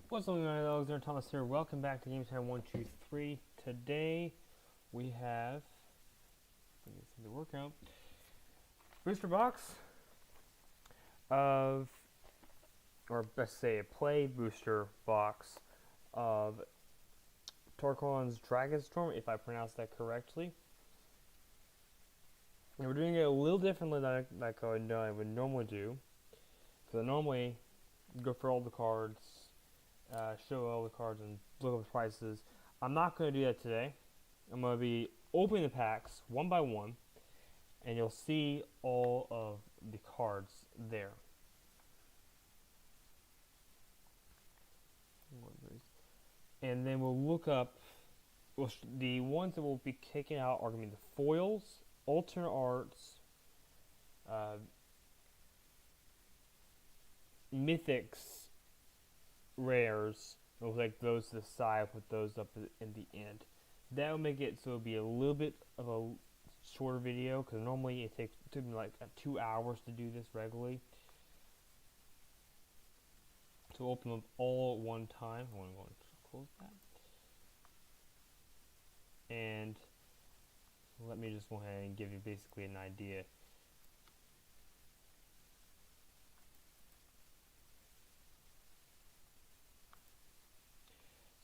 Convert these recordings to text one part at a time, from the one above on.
What's going on, Alexander Thomas here. Welcome back to Game Time 123. Today we have, let me see the workout, booster box of, or best say a play booster box of Tarkir Dragonstorm, if I pronounced that correctly. And we're doing it a little differently than I would normally do. Because I normally go for all the cards, show all the cards and look up the prices. I'm not going to do that today. I'm going to be opening the packs one by one, and you'll see all of the cards there. And then we'll look up, the ones that we'll be kicking out are going to be the foils, alternate arts, mythics, rares. We'll take those to the side, put those up in the end. That will make it so it'll be a little bit of a shorter video, because normally it took me like 2 hours to do this regularly. To open them all at one time. I want to go and close that. And let me just go ahead and give you basically an idea.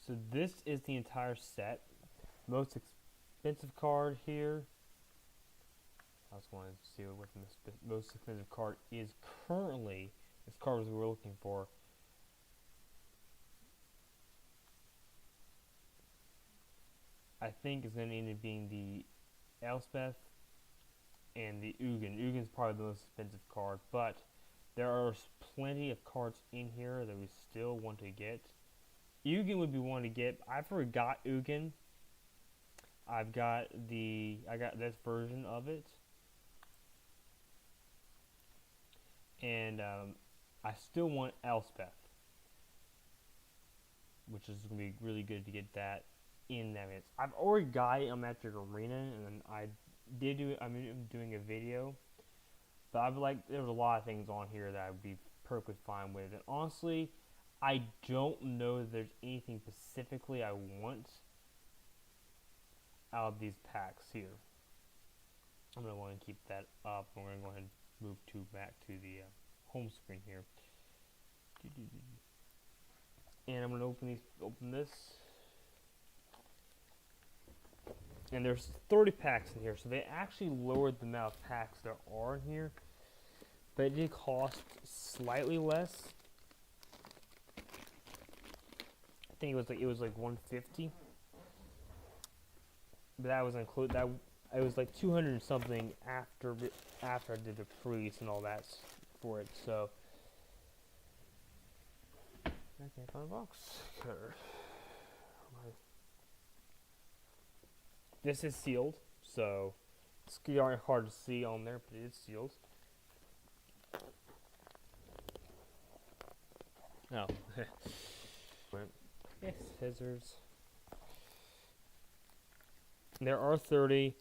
So this is the entire set. Most expensive card here. I was going to see what the most expensive card is currently. This card was we're looking for. I think is going to end up being the Elspeth and the Ugin. Ugin's probably the most expensive card, but there are plenty of cards in here that we still want to get. Ugin would be one to get. I forgot Ugin. I got this version of it, and I still want Elspeth, which is going to be really good to get that in that minutes. I've already got it on Magic Arena, and I'm doing a video, but there's a lot of things on here that I would be perfectly fine with, and honestly, I don't know if there's anything specifically I want out of these packs here. I'm going to go ahead and keep that up. We're going to go ahead and move back to the home screen here. And I'm going to open this. And there's 30 packs in here, so they actually lowered the amount of packs there are in here. But it did cost slightly less. I think it was like $150. But that was included. It was like 200 and something after I did the pre-release and all that for it. So I can't find a box. This is sealed, so it's hard to see on there, but it is sealed. Oh, yes, scissors. There are 30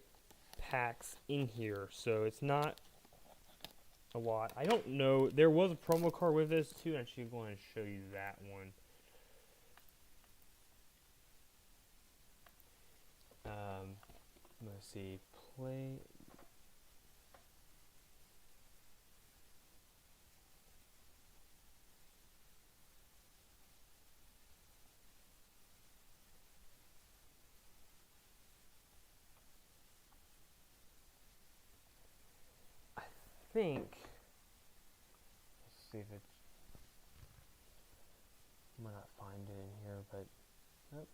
packs in here, so it's not a lot. I don't know. There was a promo card with this too, and I'm actually going to show you that one. Let's see. Play. I think. Let's see if it's. I might not find it in here, but. Nope.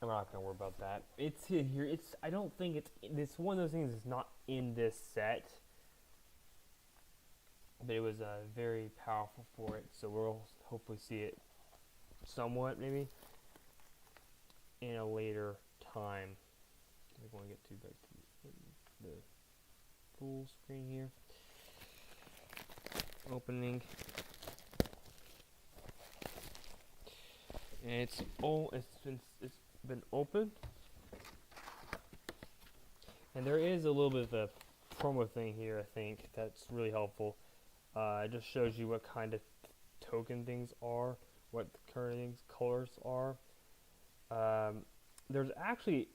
I'm not gonna worry about that. It's in here. I don't think it's one of those things that's not in this set. But it was very powerful for it, so we'll hopefully see it somewhat maybe in a later time. We're going to get back to the full screen here. Opening. And it's been opened. And there is a little bit of a promo thing here, I think, that's really helpful. It just shows you what kind of token things are, what the current things colors are. There's actually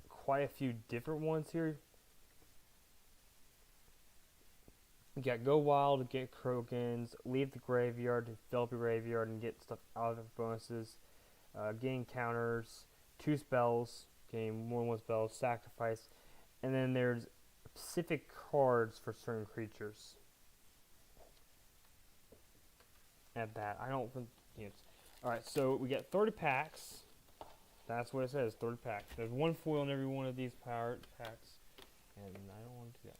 quite a few different ones here. You got Go Wild, get Krogans, Leave the Graveyard, Develop your Graveyard, and get stuff out of the bonuses. Gain counters, 2 spells, gain more than 1 spell, sacrifice, and then there's specific cards for certain creatures. At that, I don't think it's. Alright, so we get 30 packs. That's what it says, 30 packs. There's 1 foil in every one of these power packs, and I don't want to do that.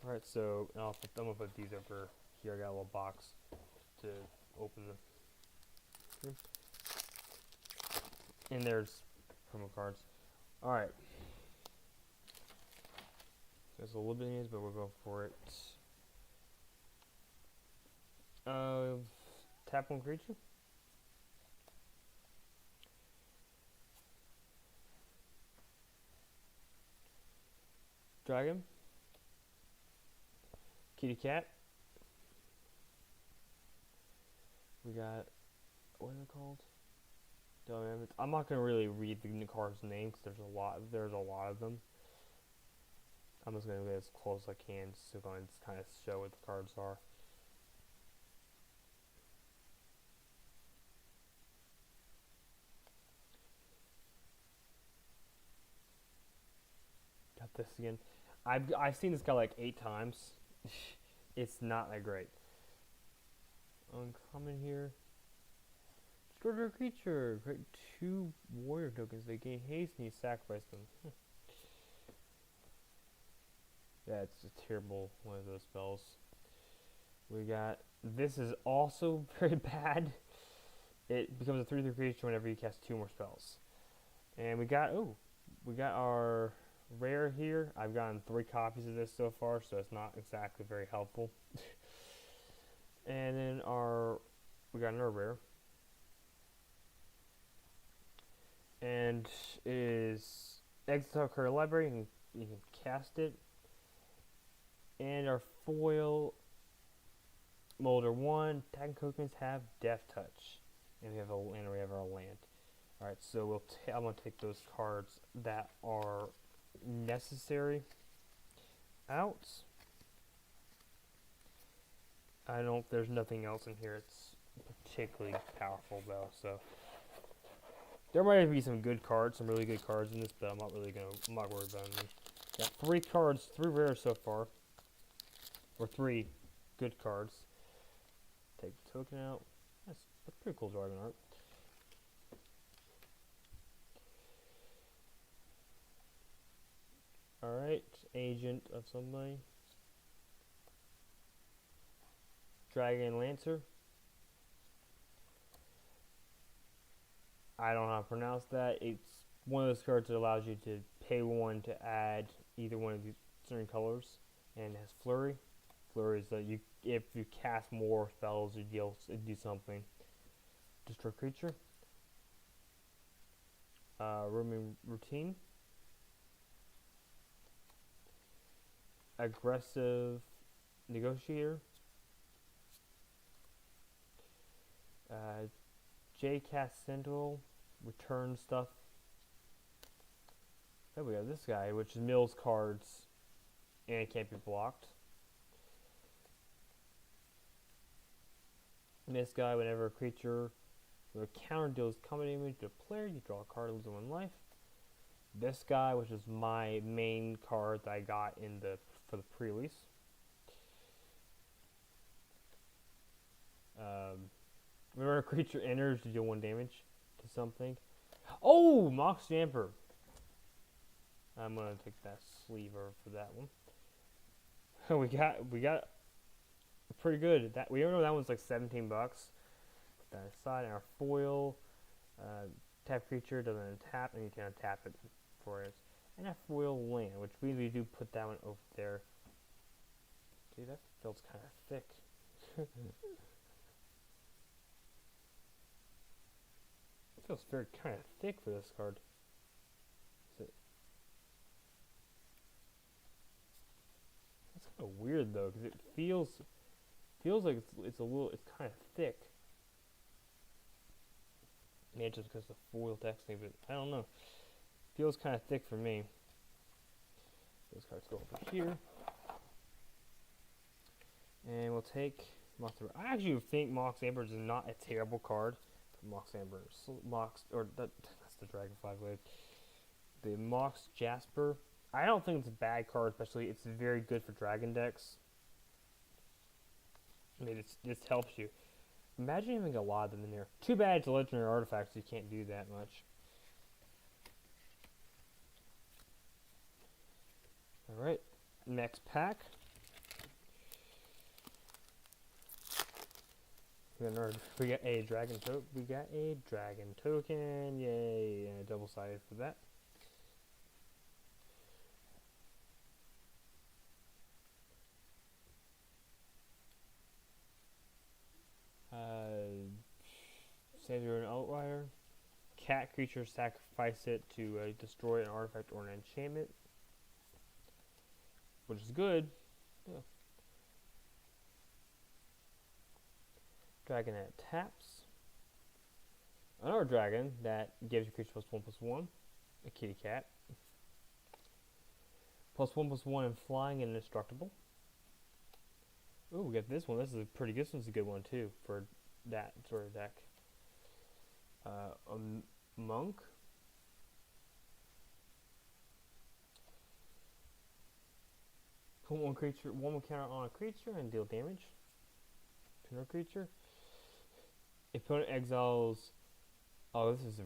Alright, so I'm going to put these over here. I got a little box to open the. And there's promo cards. Alright. There's a little bit of these, but we'll go for it. Tap 1 creature. Dragon. Kitty cat. We got, what is it called? I'm not gonna really read the cards' names because there's a lot of them. I'm just gonna get as close as I can so I can kind of show what the cards are. Got this again. I've seen this guy like 8 times. It's not that great. Uncommon here. Destroy a creature. Create 2 warrior tokens. They gain haste and you sacrifice them. Yeah, it's a terrible one of those spells. We got, this is also very bad. It becomes a 3/3 creature whenever you cast 2 more spells. And we got our rare here. I've gotten 3 copies of this so far, so it's not exactly very helpful. And then we got another rare. And it is exile card library, and you can cast it. And our foil Molder 1, Tagging tokens have Death Touch. And we have our land. Alright, so I'm gonna take those cards that are necessary out. There's nothing else in here it's particularly powerful though, so there might be some good cards, some really good cards in this, but I'm not worried about them. Got 3 cards, 3 rares so far. Or 3 good cards. Take the token out. That's pretty cool dragon art. Alright, agent of somebody. Dragon Lancer. I don't know how to pronounce that. It's one of those cards that allows you to pay 1 to add either one of these certain colors, and it has Flurry. Flurry is that if you cast more spells, you do something. Destroy creature. Roaming routine. Aggressive negotiator. J-Cast Sentinel, return stuff. Then we have this guy, which mills cards and it can't be blocked. And this guy, whenever a creature with a counter deals combat damage to a player, you draw a card, lose 1 life. This guy, which is my main card that I got for the pre-release. Whenever a creature enters, you deal 1 damage to something. Oh, Mox Jamper. I'm gonna take that sleever for that one. we got pretty good. We don't know that one's like $17. Put that aside. And our foil, tap creature doesn't tap, and you can untap it for it. And that foil land, which means we do put that one over there. Dude, that feels kind of thick. It feels very kind of thick for this card. weird though, because it feels like it's kind of thick. Maybe just because the foil texting, but I don't know. Feels kind of thick for me. Those cards go over here, and we'll take Mox Amber. I actually think Mox Amber is not a terrible card. Mox Amber, that's the Dragonfly Blade. The Mox Jasper. I don't think it's a bad card, especially it's very good for Dragon decks. I mean, this helps you. Imagine having a lot of them in there. Too bad it's a legendary artifact, so you can't do that much. Alright, next pack. We got a dragon token. Yay, and a double-sided for that. Save your own Outrider. Cat creature, sacrifice it to destroy an artifact or an enchantment, which is good. Yeah. Dragon that taps. Another dragon that gives you creature +1/+1. A kitty cat. +1/+1 and flying and indestructible. Ooh, we got this one. This is a pretty good. This one's a good one too for that sort of deck. A monk. Put one counter on a creature and deal damage. Another creature. If opponent exiles. Oh, this is a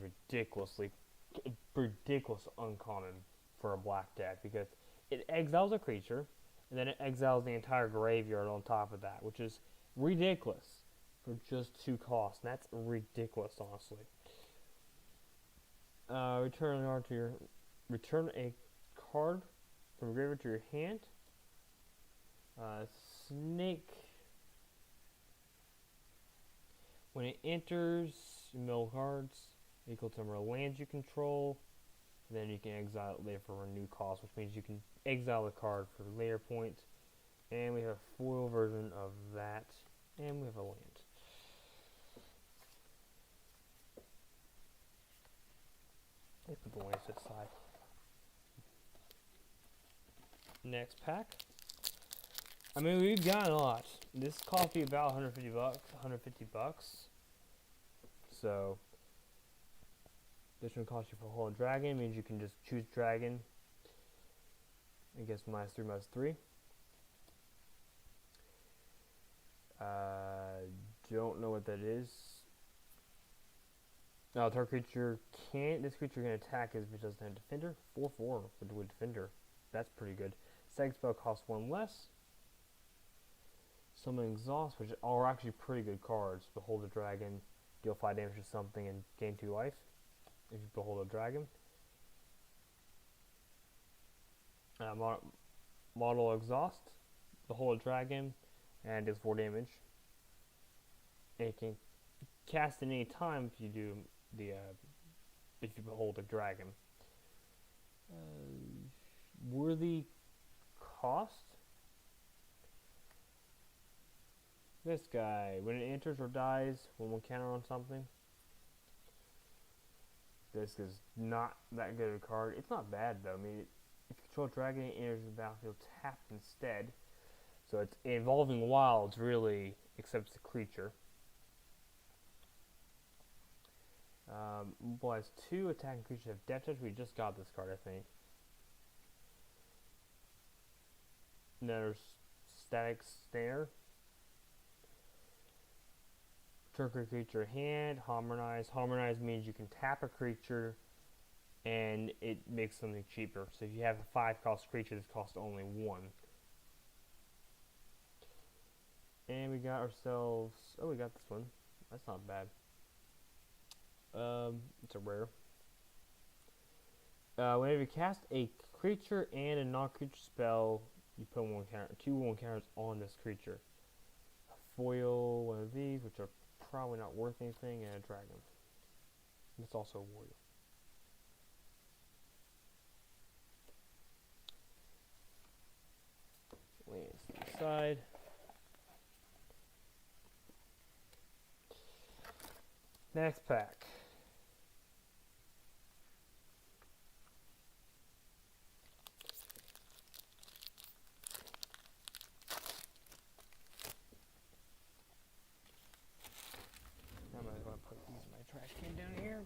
ridiculous uncommon for a black deck because it exiles a creature and then it exiles the entire graveyard on top of that, which is ridiculous for just 2 costs. And that's ridiculous, honestly. Return a card from graveyard to your hand. Snake. When it enters, you mill cards equal to the number of lands you control. Then you can exile it later for a new cost, which means you can exile the card for later points. And we have a foil version of that. And we have a land. Let's put the lands to the side. Next pack. I mean, we've got a lot. This cost me about $150. So, this one costs you for a whole dragon. Means you can just choose dragon. I guess -3/-3. Don't know what that is. Now, target creature can't. This creature can attack if it doesn't have defender. 4/4 with defender. That's pretty good. Second spell costs 1 less. Summon Exhaust, which are actually pretty good cards. Behold a dragon, deal 5 damage to something, and gain 2 life. If you behold a dragon. Model Exhaust, behold a dragon, and deals 4 damage. And you can cast at any time if you do if you behold a dragon. Worthy cost. This guy, when it enters or dies, when one counter on something. This is not that good of a card. It's not bad though. I mean, if you control a dragon, it enters the battlefield tapped instead. So it's evolving wilds, really, except it's a creature. Mobilize 2 attacking creatures have death touch. We just got this card, I think. And there's Static Snare. Tarkir creature hand. Harmonize. Harmonize means you can tap a creature and it makes something cheaper. So if you have a 5-cost creature, this costs only 1. And we got ourselves. Oh, we got this one. That's not bad. It's a rare. Whenever you cast a creature and a non-creature spell, you put 2 1 counters on this creature. A foil, one of these, which are probably not worth anything, and a dragon. It's also a warrior. Lands. side. Next pack. I might as well put these in my trash can down here.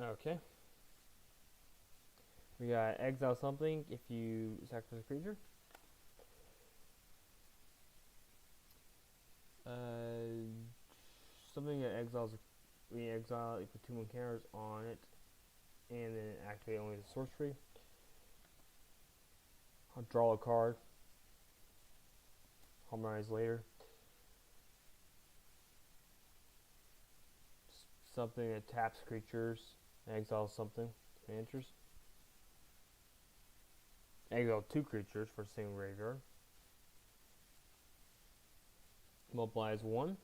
Okay. We got exile something if you sacrifice a creature. Something that exiles, we exile, you put 2 more counters on it, and then activate only the sorcery. I'll draw a card. Harmonize later. Something that taps creatures, exiles something, enters. Exile 2 creatures for a single graveyard. Multiplies 1.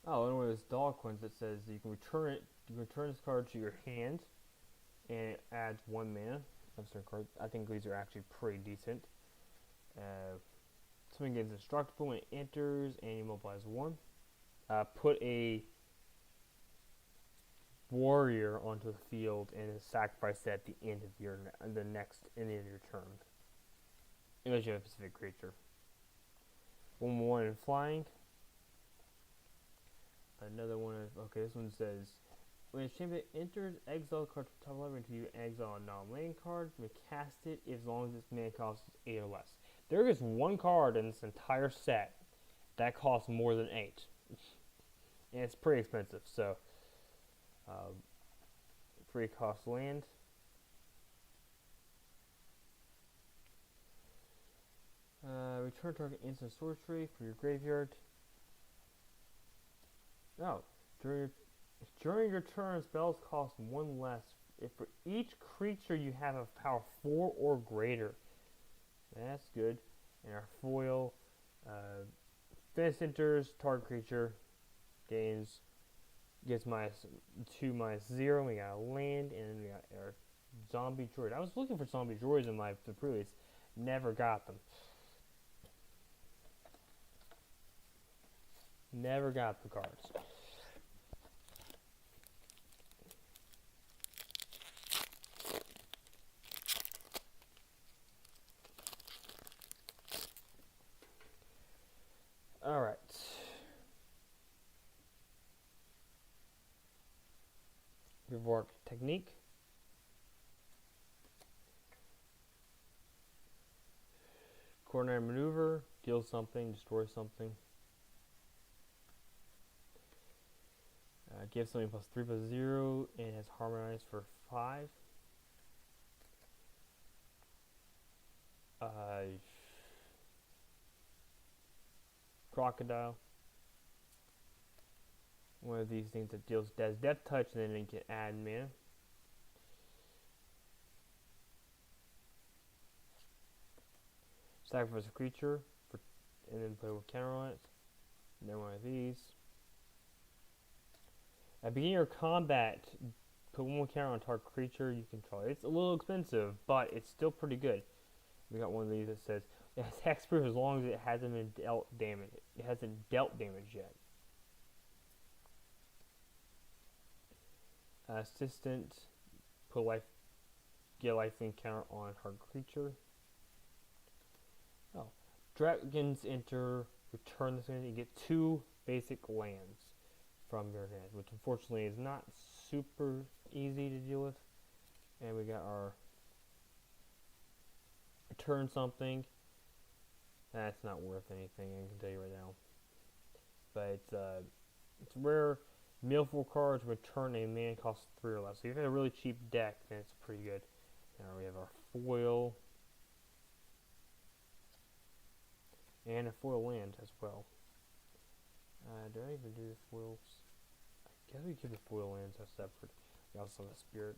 Oh, and with this dog coins, it says you can return it. You can return this card to your hand, and it adds 1 mana. I think these are actually pretty decent. Something gets indestructible when it enters, and you multiplies 1. Put a warrior onto the field and sacrifice that at the end of your end of your turn. Unless you have a specific creature. 1/1 in flying. Another one is, okay, this one says, when a champion enters, exile card from top 11 until you exile a non-land card. You may cast it as long as its mana cost is 8 or less. There is one card in this entire set that costs more than 8. And it's pretty expensive, so 3 cost land. Return target instant sorcery for your graveyard. Oh, during your turn, spells cost 1 less if for each creature you have a power 4 or greater. That's good. And our foil, finish enters, target creature gets -2 -0. We got a land, and then we got our zombie droid. I was looking for zombie droids in the previous, never got them. Never got the cards. Alright. Revolt technique. Coordinate maneuver. Deal something. Destroy something. Give something +3/+0 and has harmonized for 5. Crocodile. One of these things that does death touch, and then it can add mana. Sacrifice a creature and then put a counter on it. And then one of these. At the beginning of combat, put 1 more counter on target creature you control. It's a little expensive, but it's still pretty good. We got one of these that says it has hexproof as long as it hasn't been dealt damage. It hasn't dealt damage yet. Assistant, get a lifelink counter on target creature. Oh, dragons enter. Return this and you get 2 basic lands from your hand, which unfortunately is not super easy to deal with. And we got our return something. That's not worth anything, I can tell you right now. But it's rare. Mill 4 cards, return a mana cost 3 or less. So if you have a really cheap deck, then it's pretty good. Now we have our foil. And a foil land as well. Did I even do the foils? I guess we keep the foil lands as separate. We also have a spirit.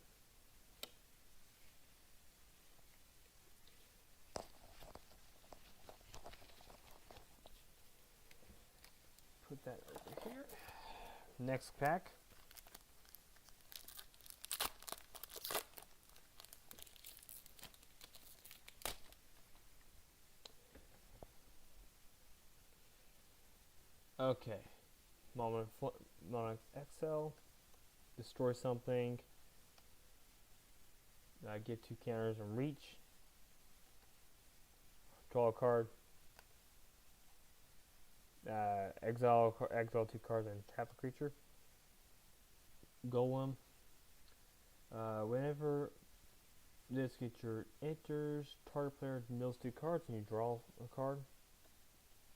Put that over here. Next pack. Okay. Monarch XL. Destroy something. Get 2 counters and reach. Draw a card. Exile 2 cards and tap a creature. Golem. Whenever this creature enters, target player mills 2 cards and you draw a card.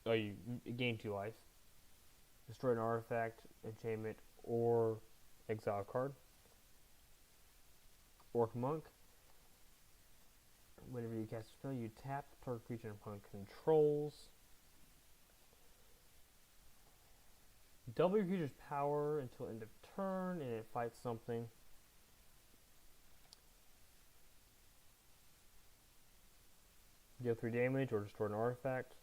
Oh, you gain 2 life. Destroy an artifact, enchantment, or exile a card. Orc Monk. Whenever you cast a spell, you tap target creature opponent controls. Double your creature's power until end of turn, and it fights something. Deal 3 damage or destroy an artifact.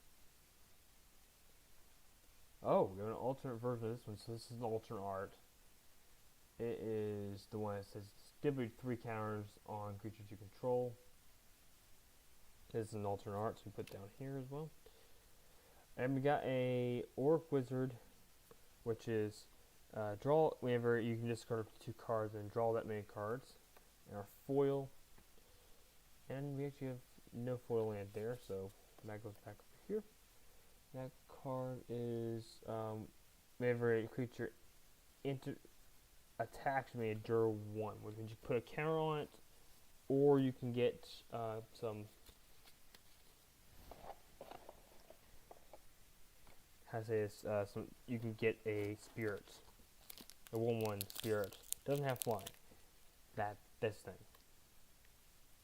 Oh, we have an alternate version of this one, so this is an alternate art. It is the one that says double 3 counters on creatures you control. This is an alternate art, so we put down here as well. And we got a Orc Wizard, which is draw whenever you can discard up to 2 cards and draw that many cards. And our foil, and we actually have no foil land there, so that goes back over here. That card is whenever a creature attacks me a Jur 1, which means you put a counter on it, or you can get some. You can get a spirit, a 1/1 spirit. Doesn't have flying. This thing.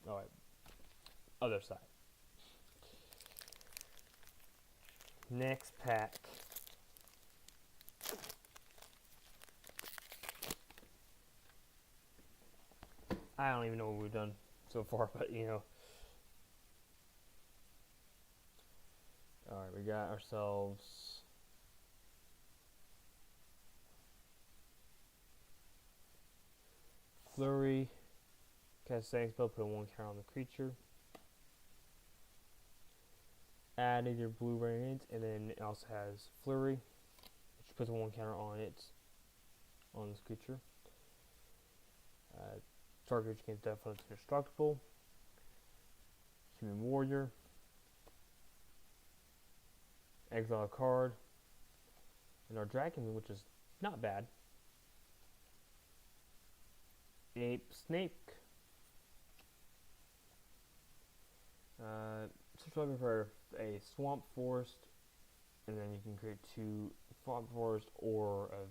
All right. Other side. Next pack. I don't even know what we've done so far, but you know. Alright, we got ourselves Flurry. Cast a second spell, put a 1 counter on the creature. Add either blue renegades, and then it also has Flurry, which puts a 1 counter on it, on this creature. Target creature gains death when it's indestructible. Human Warrior. Exile a card. And our dragon, which is not bad. Ape Snake. Search looking for a Swamp Forest, and then you can create 2 Swamp Forest or a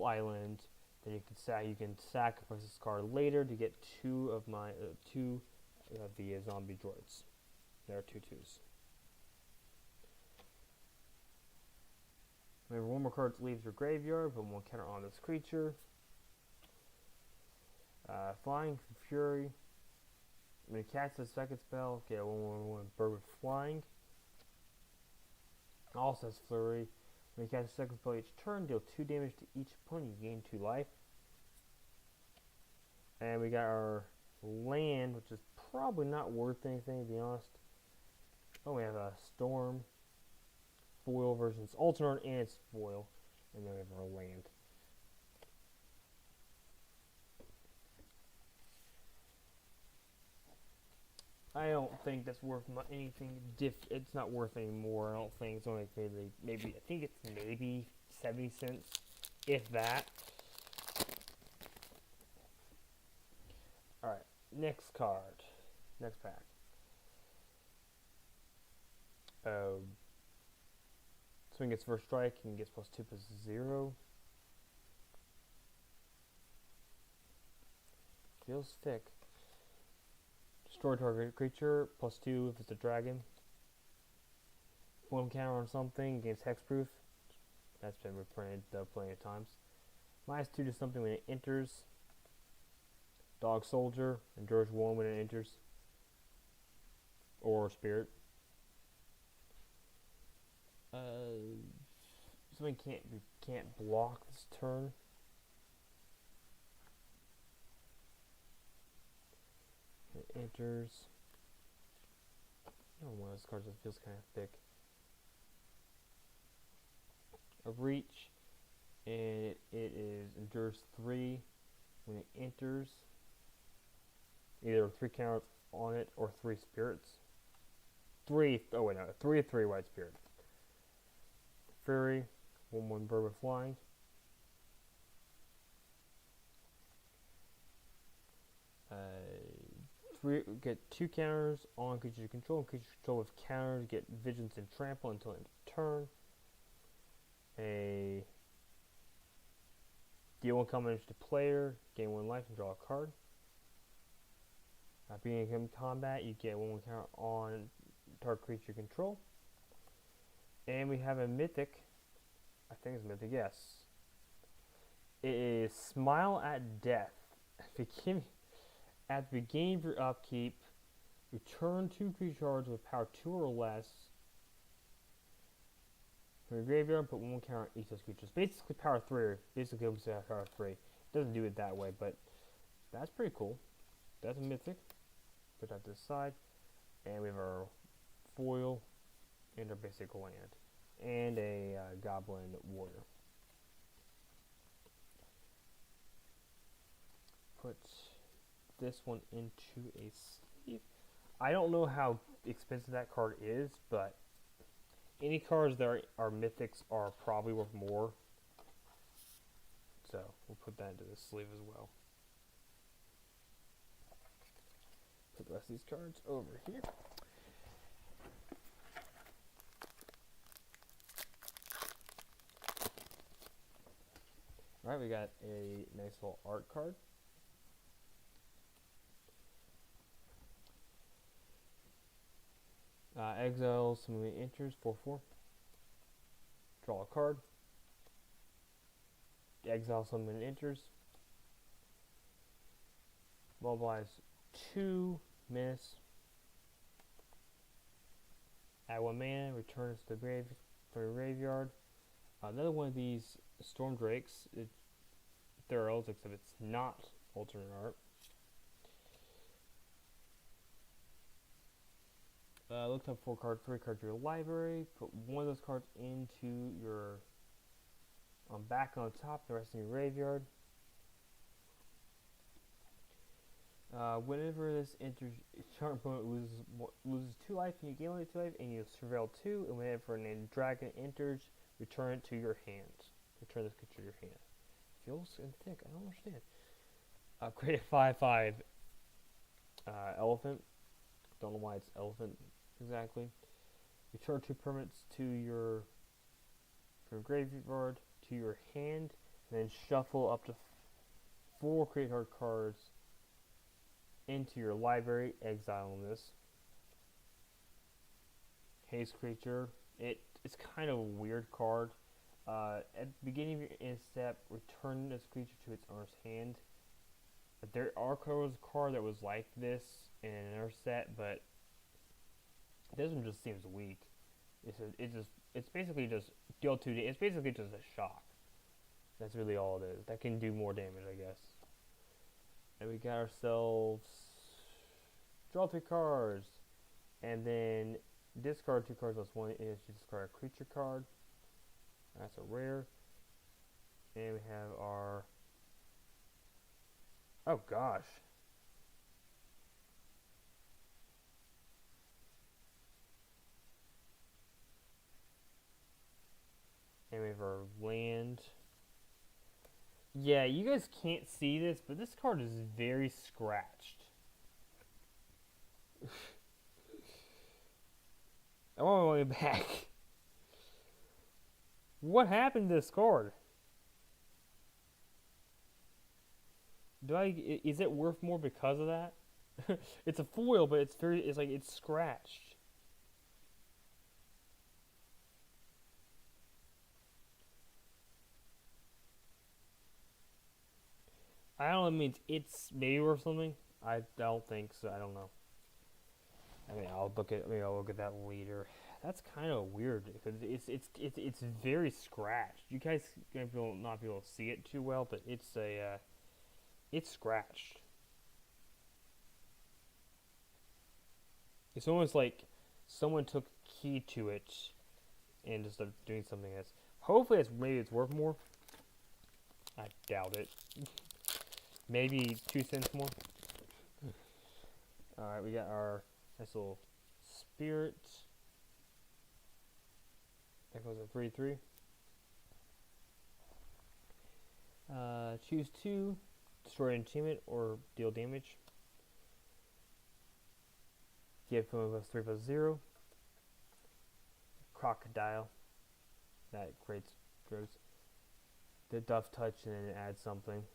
island. Then you can sacrifice this card later to get 2 of the zombie droids. There are 2 2s. Whenever 1 more card leaves your graveyard, put 1 counter on this creature. Flying Fury. When you cast a second spell, get a 1/1 bird with flying. Also has Flurry. When you cast a second spell each turn, deal 2 damage to each opponent. You gain 2 life. And we got our land, which is probably not worth anything, to be honest. Oh, we have a Storm. Foil version. It's alternate and it's foil. And then we have our land. I don't think that's worth anything. It's not worth any more. I don't think it's only maybe. I think it's maybe 70 cents, if that. All right, next card, next pack. Swing gets first strike and gets +2/+0. Feels thick. Destroy target creature, +2 if it's a dragon. 1 counter on something against hexproof. That's been reprinted plenty of times. -2 to something when it enters. Dog Soldier, endures 1 when it enters. Or Spirit. Something can't block this turn. It enters. I don't know, one of those cards that feels kind of thick. a reach, and it is endures 3 when it enters. Either 3 counters on it or 3 spirits. 3 white spirit. Fury, 1/1 bird with flying. Get 2 counters on creature control. Creature control with counters get vigilance and trample until end of turn. A deal 1 combination to player, gain 1 life and draw a card. Being in combat, you get 1/1 counter on target creature control. And we have a mythic. I think it's mythic, yes. It is Smile at Death. At the beginning of your upkeep, return 2 creature cards with power 2 or less from your graveyard, put 1 counter on each of those creatures. Basically power 3, basically power 3. It doesn't do it that way, but that's pretty cool. That's a mythic. Put that to the side. And we have our foil and our basic land. And a goblin warrior. Put this one into a sleeve. I don't know how expensive that card is, but any cards that are mythics are probably worth more. So we'll put that into the sleeve as well. Put the rest of these cards over here. Alright, we got a nice little art card. Exile somebody enters 4/4. Draw a card. Exile somebody enters. Mobilize 2 miss. Add 1 mana, returns to the graveyard. Another one of these Storm Drakes. They're elves, except it's not alternate art. Look up 4 cards, 3 cards to your library. Put 1 of those cards into your back on top, the rest in your graveyard. Whenever this enters, your opponent loses 2 life, and you gain only 2 life, and you surveil 2. And whenever a dragon enters, return it to your hand. Return this creature to your hand. Feels and thick. I don't understand. Create a 5/5 elephant. Don't know why it's elephant exactly. Return 2 permanents to your graveyard to your hand, and then shuffle up to 4 create hard cards into your library. Exiling this. Haste creature. It's kind of a weird card. At the beginning of your end step, return this creature to its owner's hand. There are a card that was like this in another set, but this one just seems weak. It's basically just deal 2. It's basically just a shock. That's really all it is. That can do more damage, I guess. And we got ourselves draw 3 cards, and then discard 2 cards plus 1 is to discard a creature card. That's a rare. And we have our oh gosh. And we have our land. Yeah, you guys can't see this, but this card is very scratched. I want my way back. What happened to this card? Is it worth more because of that? It's a foil, but it's scratched. I don't know if it means it's maybe worth something. I don't think so. I don't know. I'll look at that later. That's kind of weird because it's very scratched. You guys will not be able to see it too well, but it's scratched. It's almost like someone took key to it and just started doing something else. Hopefully, maybe it's worth more. I doubt it. Maybe 2 cents more. Alright, we got our nice little spirit. That goes at 3/3. Choose 2. Destroy an enchantment or deal damage. Give him a 3/0. Crocodile. That creates grows. The Duff Touch and then add something.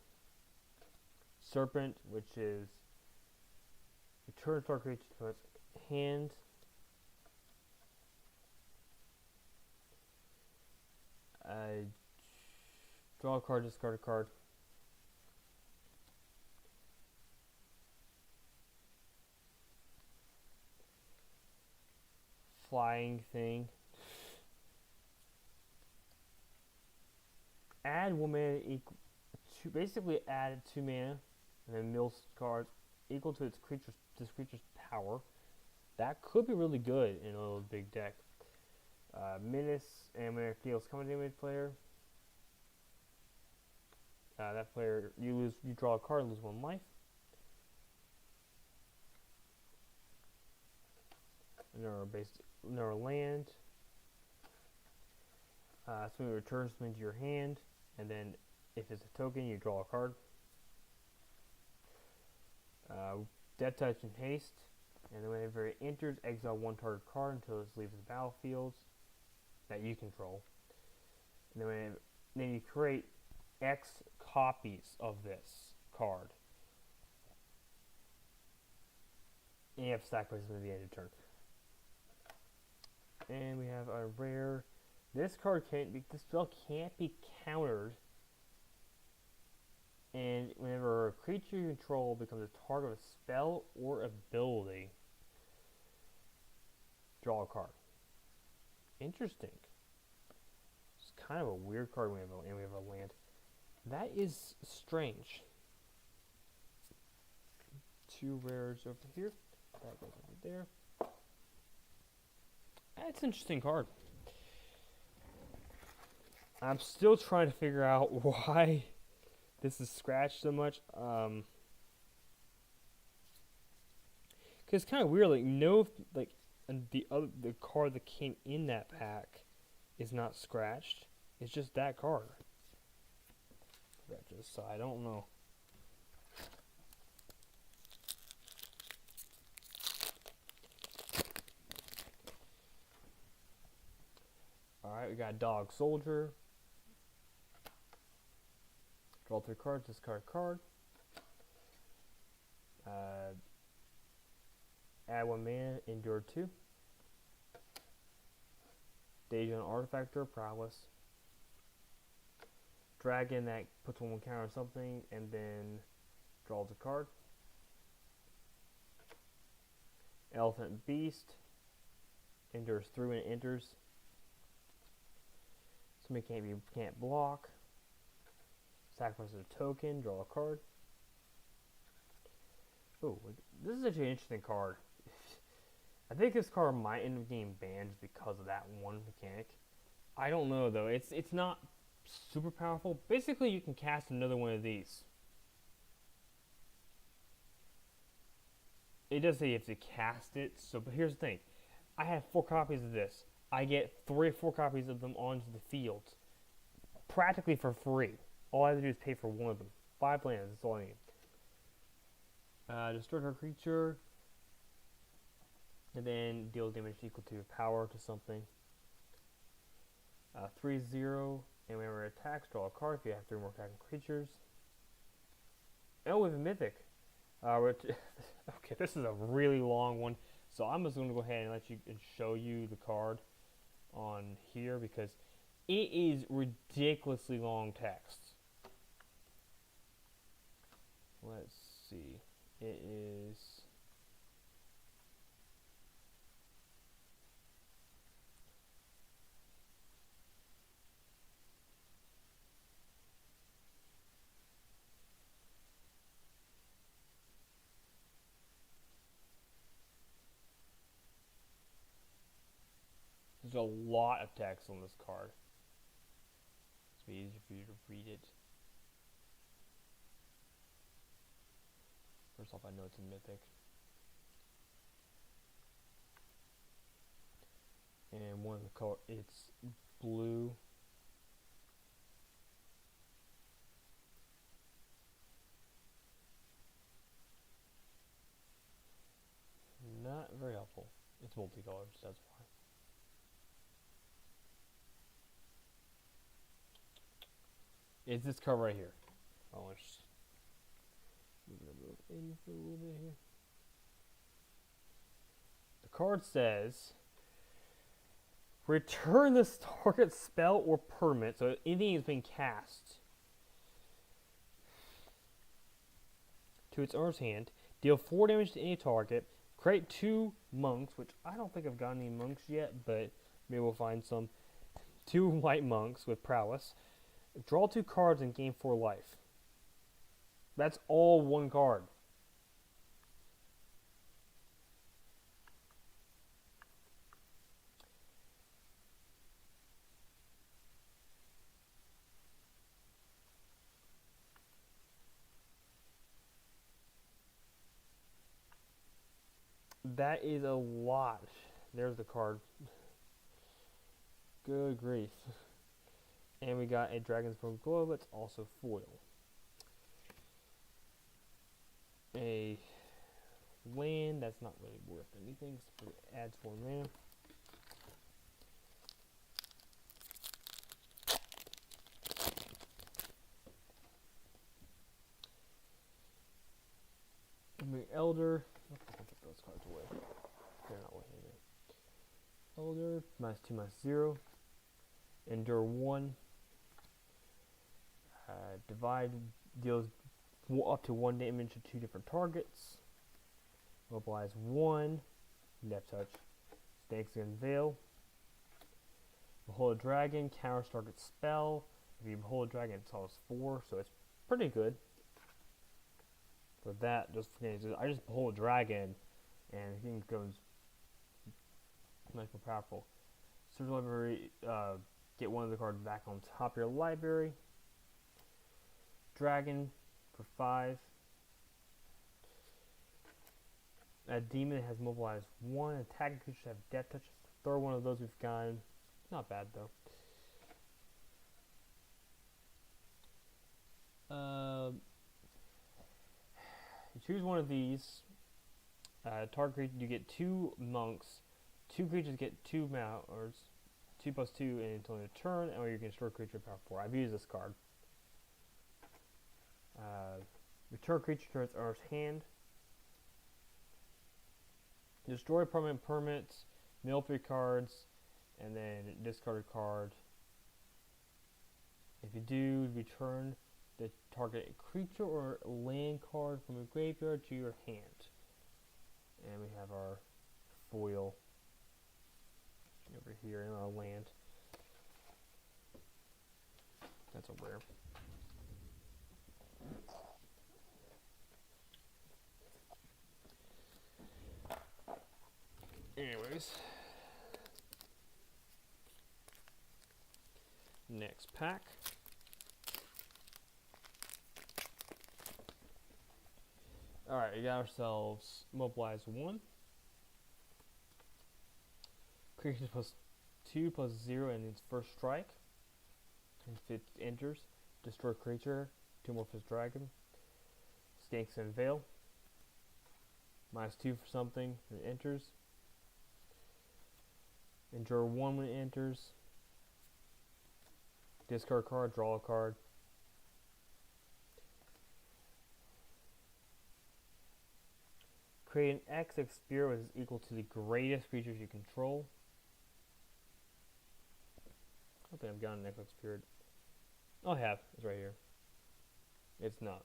Serpent, which is return target creature to its hand. Draw a card, discard a card. Flying thing. Add 1 mana equal to basically add 2 mana and then mill cards equal to this creature's power. That could be really good in a little big deck. Menace, and when it deals combat damage player, that player you draw a card and lose 1 life. Another land. Something returns something to your hand, and then if it's a token, you draw a card. Death Touch and Haste, and then whenever it enters, exile 1 target card until it leaves the battlefield that you control. And then you create X copies of this card, and you have to sacrifice them at the end of the turn. And we have a rare. This spell can't be countered. And whenever a creature you control becomes a target of a spell or ability, draw a card. Interesting. It's kind of a weird card when we have a land. That is strange. 2 rares over here. That goes over there. That's an interesting card. I'm still trying to figure out why this is scratched so much. Cause it's kind of weird. The card that came in that pack is not scratched. It's just that card. So I don't know. Alright, we got Dog Soldier. Draw 3 cards, discard a card. Add 1 mana, endure 2. Deja Artifactor, Prowess. Dragon that puts 1 counter on something and then draws a card. Elephant Beast. Endures 3 when it enters. Somebody can't block. Sacrifice a token, draw a card. Oh, this is actually an interesting card. I think this card might end up getting banned because of that one mechanic. I don't know though. It's not super powerful. Basically, you can cast another one of these. It does say you have to cast it. So, but here's the thing: I have 4 copies of this. I get 3 or 4 copies of them onto the field, practically for free. All I have to do is pay for 1 of them. 5 lands. That's all I need. Destroy our creature. And then deal damage equal to your power to something. 3/0. And whenever it attacks, draw a card if you have 3 more attacking creatures. Oh, we have a mythic. Okay, this is a really long one. So I'm just going to go ahead and let you and show you the card on here because it is ridiculously long text. Let's see. It is. There's a lot of text on this card. It'll be easier for you to read it. First off, I know it's a mythic. And one of the color, it's blue. Not very helpful. It's multicolored, so that's why. It's this card right here. I'll just move it in for a little bit here. The card says, return this target spell or permanent, so anything has been cast, to its owner's hand. Deal 4 damage to any target. Create 2 monks, which I don't think I've gotten any monks yet, but maybe we'll find some. 2 white monks with prowess. Draw 2 cards and gain 4 life. That's all one card. That is a lot. There's the card. Good grief. And we got a Dragonstorm Globe that's also foil. A land that's not really worth anything, so it adds 4 mana. Elder. I'll get those cards away. They're not worth anything. Elder, -2/-0. Endure 1. Divide, deals up to 1 damage to 2 different targets. Mobilize 1. Depth Touch. Snakes and Veil. Behold a Dragon, counters target spell. If you behold a dragon, it costs 4, so it's pretty good. For that, I just behold a dragon, and the thing goes much more powerful. Search library, get one of the cards back on top of your library. Dragon for 5. A demon has mobilized 1. Attacking creatures have Death Touch. Third one of those we've gotten. Not bad though. You choose one of these. Target creature, you get 2 monks. 2 creatures get 2 or 2+2 until your turn, or you can destroy a creature power 4. I've used this card. Return creature to its owner's hand. Destroy permanents, mill 3 cards, and then discard a card. If you do, return the target creature or land card from a graveyard to your hand. And we have our foil over here in our land. That's a rare. Anyways, next pack. Alright, we got ourselves mobilize 1. Creature +2/+0 and its first strike. If it enters, destroy creature, 2 more for dragon. Snakes and Veil. -2 for something when it enters. Endure 1 when it enters. Discard a card, draw a card. Create an X spirit which is equal to the greatest creatures you control. I don't think I've gotten an X spirit. Oh, I have. It's right here. It's not.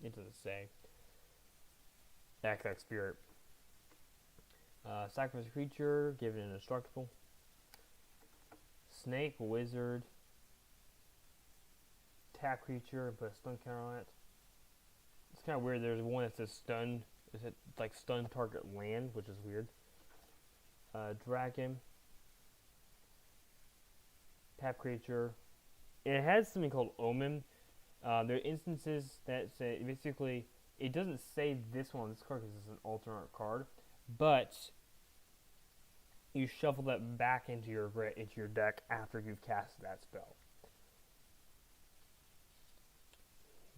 It doesn't say. X spirit. Sacrifice a creature, give it an indestructible. Snake, wizard. Tap creature and put a stun counter on it. It's kind of weird. There's one that says stun. Is it like stun target land, which is weird. Dragon. Tap creature. it has something called Omen. There are instances that say basically it doesn't say this one on this card because it's an alternate card, but you shuffle that back into your deck after you've cast that spell.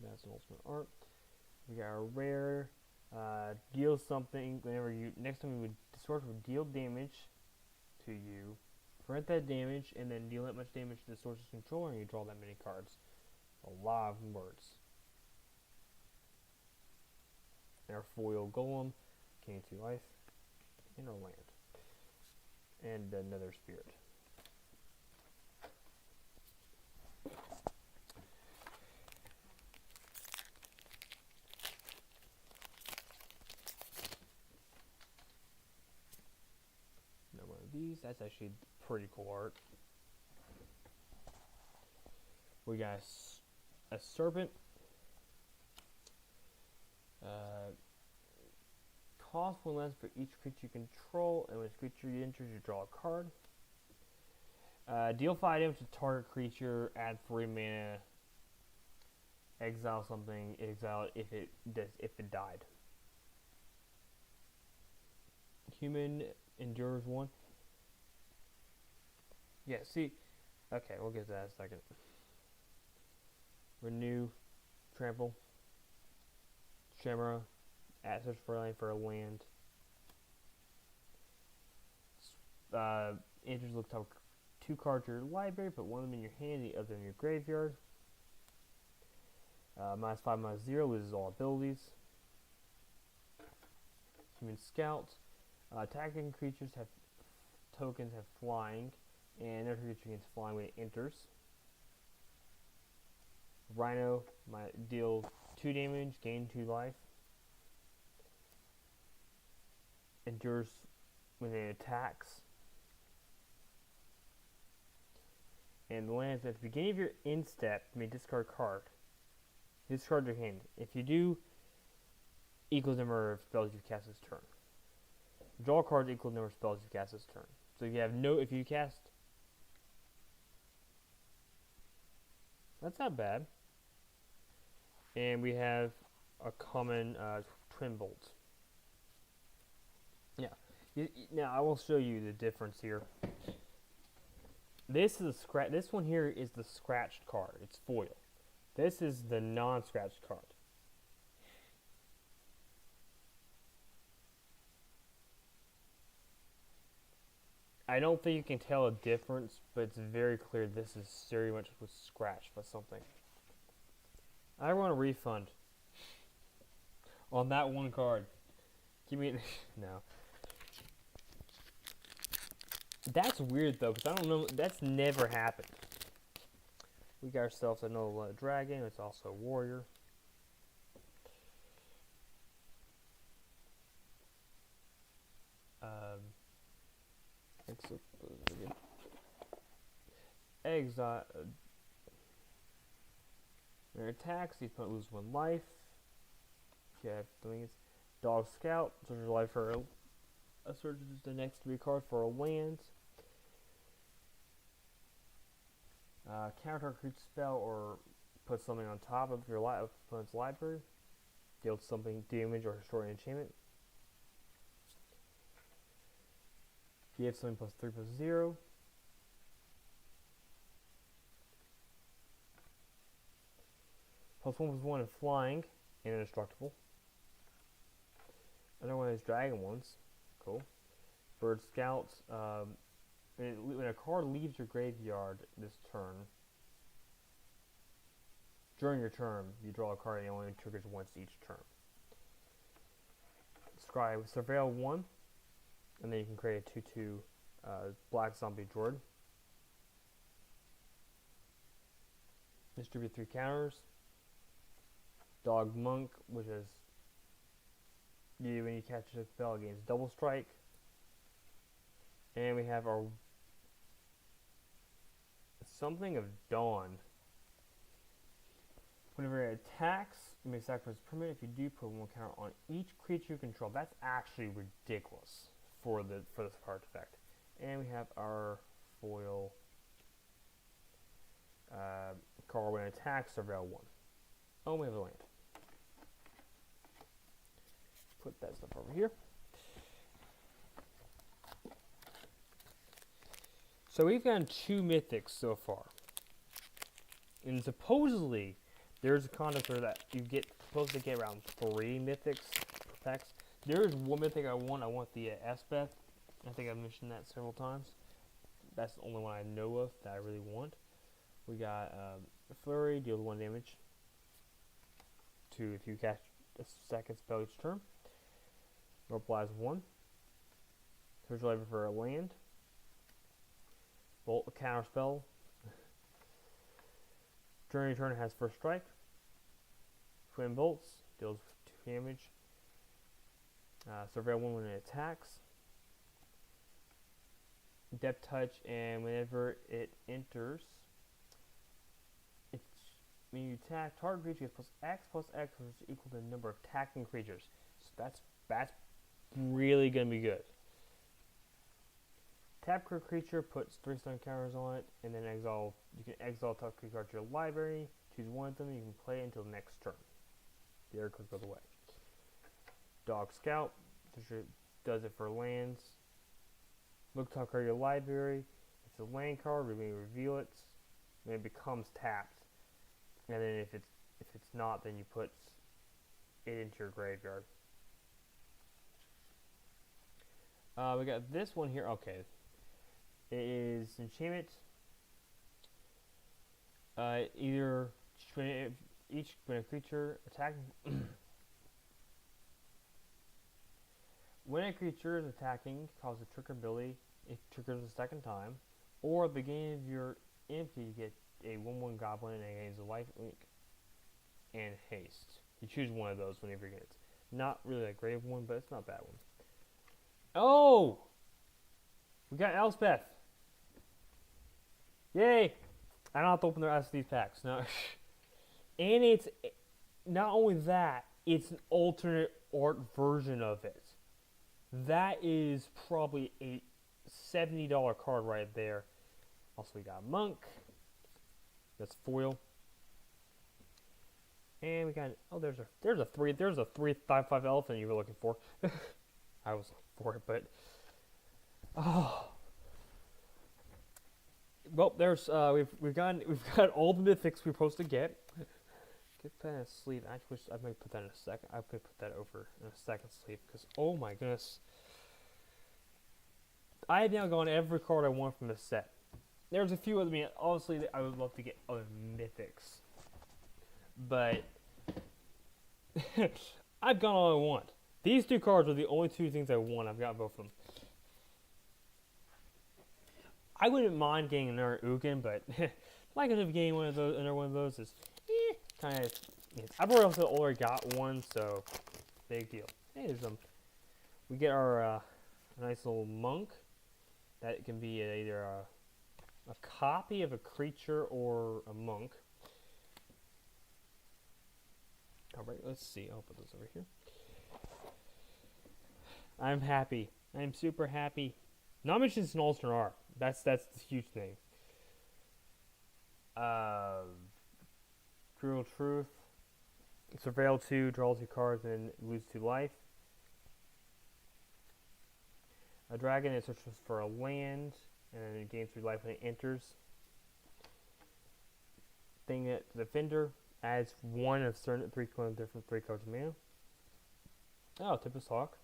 That's an ultimate art. We got a rare. Deal something whenever you next time you would discard would deal damage to you. Prevent that damage and then deal that much damage to the source's controller and you draw that many cards. A lot of words. Our foil golem, gain 2 life, and our land. And another spirit. Another one of these. That's actually pretty cool art. We got a serpent. Cost 1 less for each creature you control, and when each creature you enter, you draw a card. Deal 5 damage to target creature, add 3 mana, exile something, exile it if it died. Human endures 1. Yeah, see, okay, we'll get to that in a second. Renew, trample, Shamara, search for a land. Enters look top 2 cards in your library, put 1 of them in your hand, the other in your graveyard. -5, -0 loses all abilities. Human Scout. Attacking creatures have tokens have flying, and another creature gains flying when it enters. Rhino might deal 2 damage, gain 2 life. Endures when it attacks. And lands at the beginning of your end step, you may discard a card. Discard your hand. If you do, equals the number of spells you've cast this turn. Draw cards equal the number of spells you've cast this turn. So if you cast, that's not bad. And we have a common Twin Bolt. Yeah. Now I will show you the difference here. This one here is the scratched card. It's foil. This is the non-scratched card. I don't think you can tell a difference, but it's very clear this is very much was scratched by something. I want a refund on that one card. Give me no. That's weird though, because I don't know. That's never happened. We got ourselves another dragon. It's also a warrior. Exile. When it attacks, the opponent loses 1 life. Okay, Dog Scout. Searches life for searches the next 3 cards for a land. Counter a creature spell or put something on top of your opponent's library. Deal something damage or destroy an enchantment. Give something +3/+0. +1/+1 in flying and indestructible. Another one of those dragon ones. Cool. Bird Scouts. When a card leaves your graveyard this turn, during your turn, you draw a card and it only triggers once each turn. Scribe, Surveil 1, and then you can create a 2/2 black zombie droid. Distribute 3 counters. Dog Monk, which is when you catch a spell against double strike. And we have our Something of Dawn. Whenever it attacks, you may sacrifice a permanent. If you do, put 1 counter on each creature you control. That's actually ridiculous for this card effect. And we have our foil Card when it attacks, surveil 1. Oh, we have a land. Put that stuff over here. So we've gotten 2 mythics so far. And supposedly, there's a conductor that you get supposed to get around 3 mythics per packs. There is 1 mythic I want. I want the Espeth. I think I've mentioned that several times. That's the only one I know of that I really want. We got Flurry, deals 1 damage to if you cast a second spell each turn. Multiplies 1. Search Library for a land. Bolt, counter spell. During your turn, it has first strike. Twin bolts deals 2 damage. Surveil 1 when it attacks. Depth touch, and whenever it enters, when you attack, target creature gets plus X, which is equal to the number of attacking creatures. So that's really gonna be good. Tap creature, puts 3 stun counters on it, and then exile. You can exile top creature card to your library. Choose one of them. And you can play it until the next turn. The other card goes away. Dog Scout does it for lands. Look top card of your library. It's a land card. We may reveal it. And it becomes tapped. And then if it's not, then you put it into your graveyard. We got this one here. Okay. It is enchantment. Either when a creature attacking when a creature is attacking, causes a trigger ability, it triggers a 2nd time, or at the beginning of your empty, you get a 1/1 goblin and it gains a life link and haste. You choose one of those whenever you get it. Not really a great one, but it's not a bad one. Oh! We got Elspeth. Yay! I don't have to open the rest of these packs. No. And it's not only that, it's an alternate art version of it. That is probably a $70 card right there. Also, we got Monk. That's foil. And we got there's a 3/5/5 elephant you were looking for. I was looking for it, but well, there's we've got all the mythics we're supposed to get. Get that in a sleeve. I wish I might put that in a second. I could put that over in a second sleeve because oh my goodness, I have now gone every card I want from this set. There's a few other obviously I would love to get other mythics, but I've got all I want. These 2 cards are the only 2 things I want. I've got both of them. I wouldn't mind getting another Ugin, but like if getting another one of those is kind of. I've already got one, so big deal. Hey, there's we get our nice little monk. That can be either a copy of a creature or a monk. All right, let's see. I'll put those over here. I'm happy. I'm super happy. Not mentioned it's an alternate art. That's the huge thing. Cruel Truth. Surveil 2, draw 2 cards, and lose 2 life. A dragon, it searches for a land, and then it gains 3 life when it enters. Thing that the Defender adds 1 of certain 3 different 3 cards of mana. Oh, Tempest Hawk.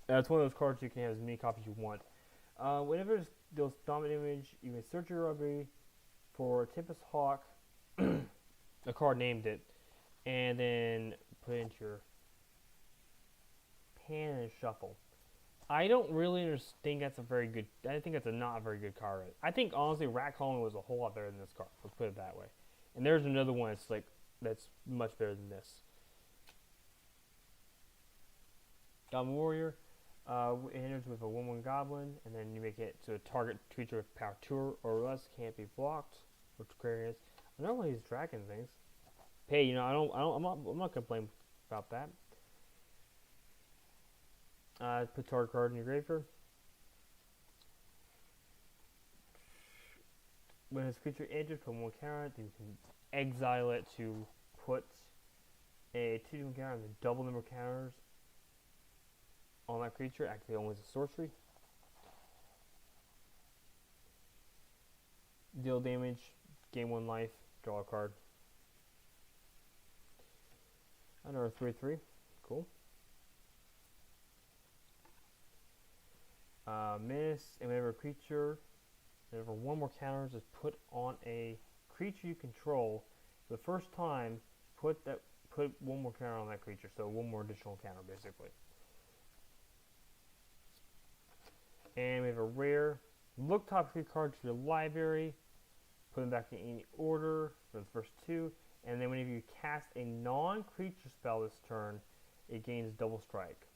It's one of those cards you can have as many copies you want. Whenever it deals dominant image, you can search your library for Tempest Hawk, a card named it, and then put it into your hand and shuffle. I don't really think that's a very good. I think that's not a very good card. I think honestly, Rat Colony was a whole lot better than this card. Let's put it that way. And there's another one that's much better than this. Goblin Warrior. It enters with a 1/1 goblin, and then you make it to a target creature with power 2 or less can't be blocked. Which great is. I know one of these dragon things. Hey, I'm not complaining about that. Put target card in your graveyard. When this creature enters, put one counter. You can exile it to put a 2/2 counter and the double number of counters on that creature. Activate only as a sorcery. Deal damage, gain 1 life, draw a card. Another 3/3. Cool. Miss, and whenever a creature, whenever 1 more counters is put on a creature you control, the first time, put 1 more counter on that creature, so 1 more additional counter, basically. And we have a rare. Look top 3 cards to your library, put them back in any order for the first 2, and then whenever you cast a non-creature spell this turn, it gains double strike.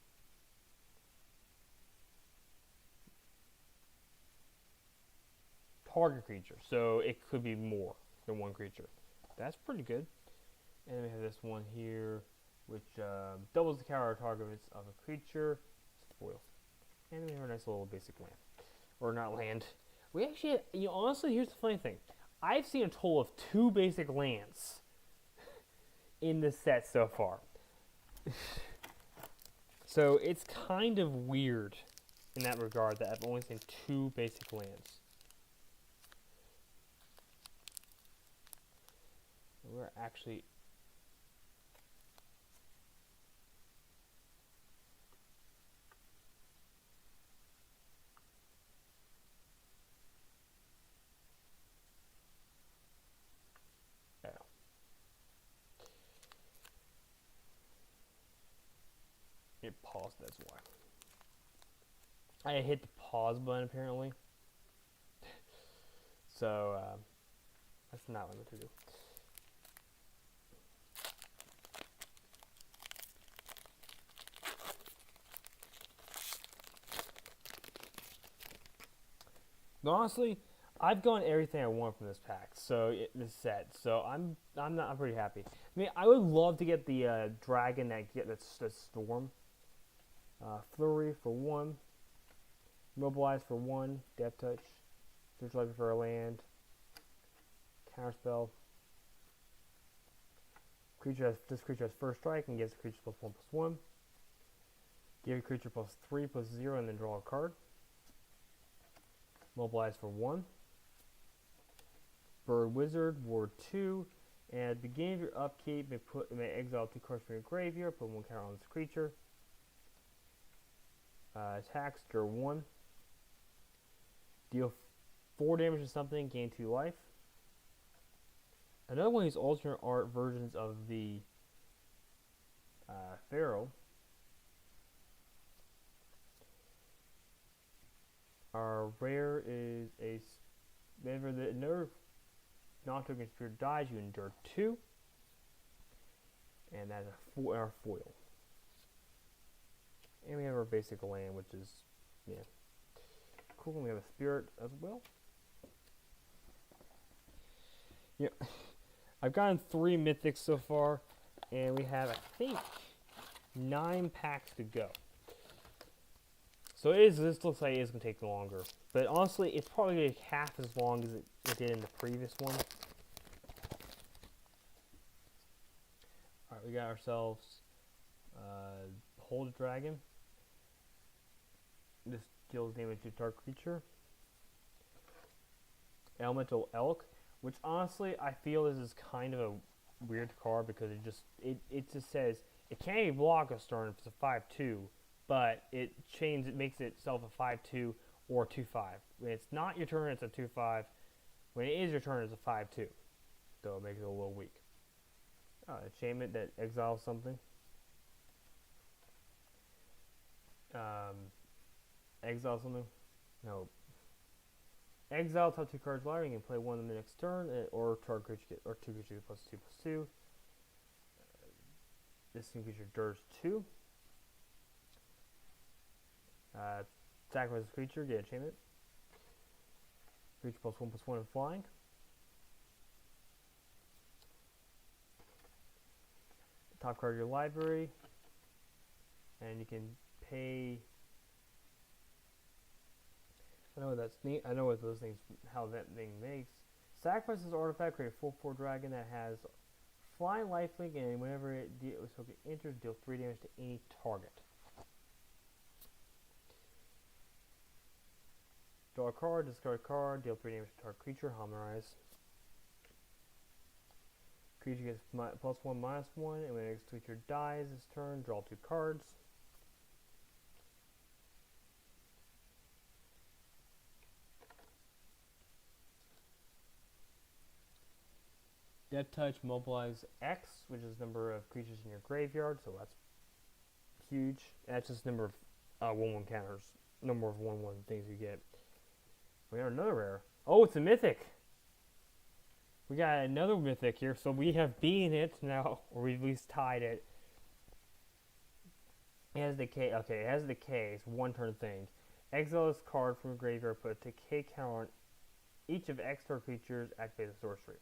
Target creature, so it could be more than 1 creature. That's pretty good. And then we have this one here, which doubles the counter targets of a creature. It's foil. And we have a nice little basic land. Or not land. We actually, honestly, here's the funny thing. I've seen a total of 2 basic lands in this set so far. So it's kind of weird in that regard that I've only seen 2 basic lands. We're actually... It paused, that's why. I hit the pause button, apparently. So, that's not what I'm going to do. But honestly, I've gotten everything I want from this pack, this set. So I'm pretty happy. I mean, I would love to get the dragon that's storm. Flurry for 1, Mobilize for 1, Death Touch, Search Library for a land, Counterspell. This creature has first strike and gives the creature +1/+1. Give a creature +3/+0 and then draw a card. Mobilize for 1. Bird Wizard, Ward 2. And at the beginning of your upkeep, may exile 2 cards from your graveyard, put 1 counter on this creature. Attacks, draw 1. Deal 4 damage to something, gain 2 life. Another one of these alternate art versions of the Pharaoh. Our rare is whenever the nerve non-token spirit dies, you endure 2. And that's our foil. And we have our basic land, which is, cool. And we have a spirit as well. I've gotten 3 mythics so far, and we have, I think, 9 packs to go. So this looks like it is going to take longer. But honestly, it's probably going to take half as long as it did in the previous one. Alright, we got ourselves Hold a Dragon. This deals damage to target creature. Elemental Elk, which honestly I feel this is kind of a weird card because it just says it can't be block a turn if it's a 5/2, but it makes itself a 5/2 or 2/5. When it's not your turn, it's a 2/5. When it is your turn, it's a 5/2. So it makes it a little weak. Enchantment that exiles something. Exile something? No. Exile top 2 cards library. You can play 1 in the next turn, or target creature get 2 creatures +2/+2. This new creature endures 2. Sacrifice this creature, get enchantment. Creature +1/+1 and flying. Top card of your library, and you can pay. I know that's neat. I know what those things, how that thing makes. Sacrifice this artifact, create a 4/4 dragon that has flying lifelink, and whenever it enters, deal 3 damage to any target. Draw a card, discard a card, deal 3 damage to target creature, homerize. Creature gets +1/-1, and when the next creature dies this turn, draw 2 cards. Death Touch, mobilize X, which is the number of creatures in your graveyard, so that's huge. That's just the number of 1/1 counters, number of 1/1 things you get. We got another rare. Oh, it's a mythic. We got another mythic here, so we have beaten it now, or we've at least tied it. It has decay. Okay, it has decay. It's a 1-turn thing. Exile this card from a graveyard, put a decay counter on each of X target creatures, activate the sorcery.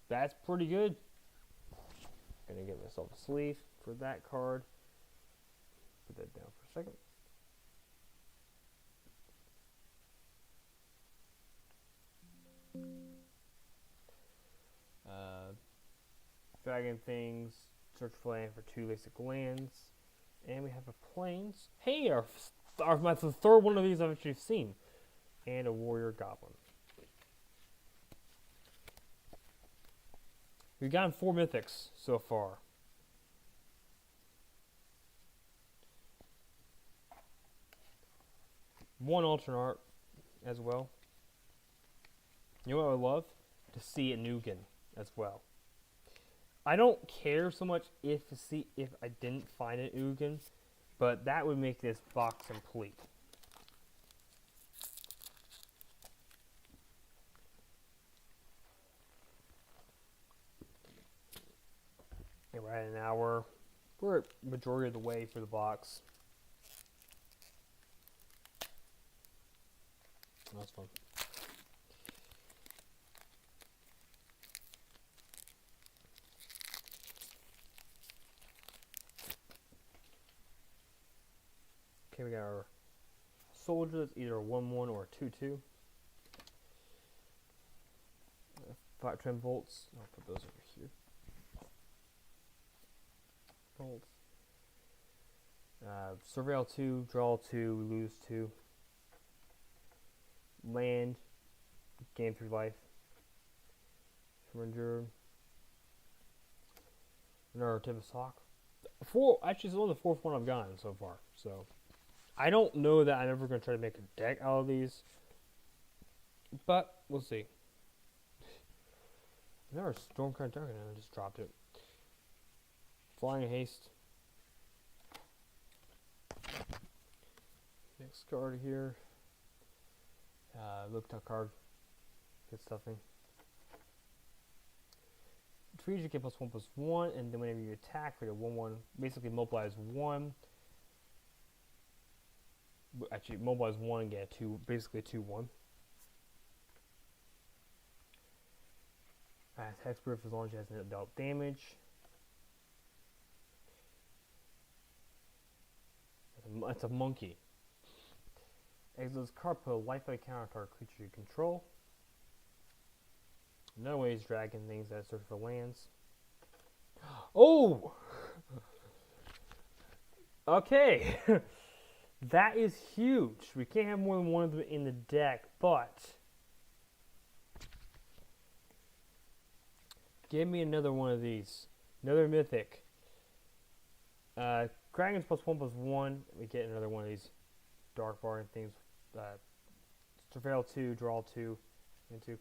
That's pretty good. Gonna get myself a sleeve for that card. Put that down for a second. Dragon things, search for land for 2 basic lands, and we have a plains. Hey, that's the third one of these I've actually seen, and a warrior goblin. We've gotten 4 mythics so far. One alternate art as well. You know what I would love? To see a Nugan as well. I don't care so much if I didn't find an Ugin, but that would make this box complete. And we're at an hour. We're at majority of the way for the box. That's fun. Okay, we got our soldier that's either a 1/1 or a 2/2. 5 trim bolts. I'll put those over here. Bolts. Surveil 2, draw 2, lose 2. Land, gain 3 life. Surrender. Another Tempest Hawk. Actually, it's only the 4th one I've gotten so far. So, I don't know that I'm ever going to try to make a deck out of these. But, we'll see. Another Stormcry Dragon, and I just dropped it. Flying Haste. Next card here. Look top card. Good stuffing. Trees you get +1/+1, and then whenever you attack, for your 1/1, basically mobilize 1. Actually, mobilize 1 and get 2, basically 2/1. Hexproof as long as it hasn't dealt damage. It's a monkey. Exile this card, put a lifelike counter to our creature you control. Another way is dragon things that search for lands. Oh! Okay. That is huge. We can't have more than one of them in the deck, but give me another one of these. Another mythic. Dragons +1/+1. We get another one of these dark bar and things. Surveil 2, draw 2, and 2.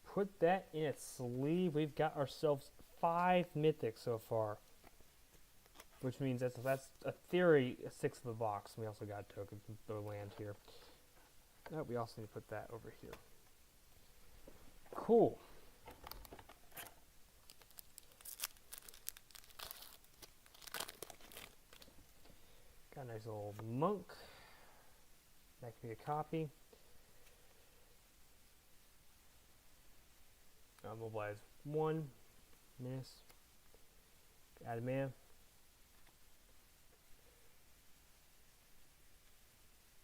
Put that in its sleeve. We've got ourselves 5 mythics so far, which means that's a theory, a 6th of the box. We also got a token from the land here. Oh, we also need to put that over here. Cool. Got a nice little monk. That can be a copy. Mobilize 1. Miss. Add a mana.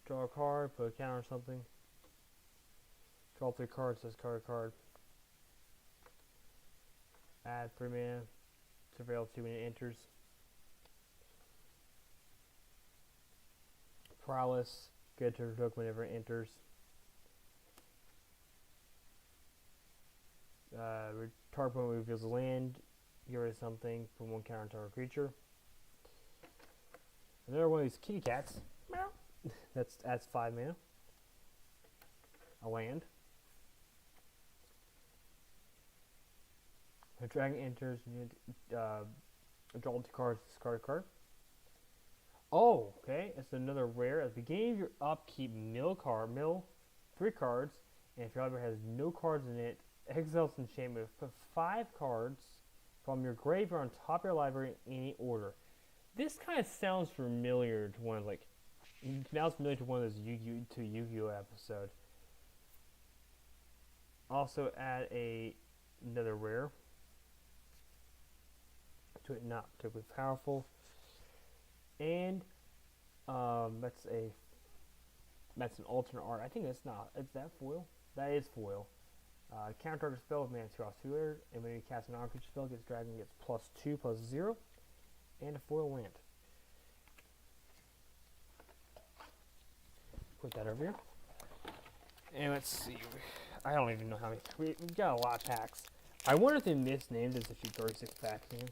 Draw a card, put a counter or something. Draw 3 cards, discard a card. Add 3 mana. Surveil 2 when it enters. Prowess. Good to hook whenever it enters. Target when it reveals a land. Get rid of something. Put 1 counter on target creature. Another one of these kitty cats. Meow. That's 5 mana. A land. A dragon enters. Draw 2 cards. Discard a card. Oh, okay. It's another rare. At the beginning of your upkeep, mill 3 cards, and if your library has no cards in it, exile this enchantment. Put 5 cards from your graveyard on top of your library in any order. This kind of sounds familiar to one of familiar to one of those Yu-Gi-Oh episode. Also add another rare to it, not particularly powerful. And that's an alternate art. I think that's not. Is that foil? That is foil. Counter target spell with mana 2 off 2 layer, and when you cast a non-creature spell, gets dragon gets +2/+0, and a foil land. Put that over here. And let's see. I don't even know how many. We've got a lot of packs. I wonder if they misnamed this if you 36 packs in.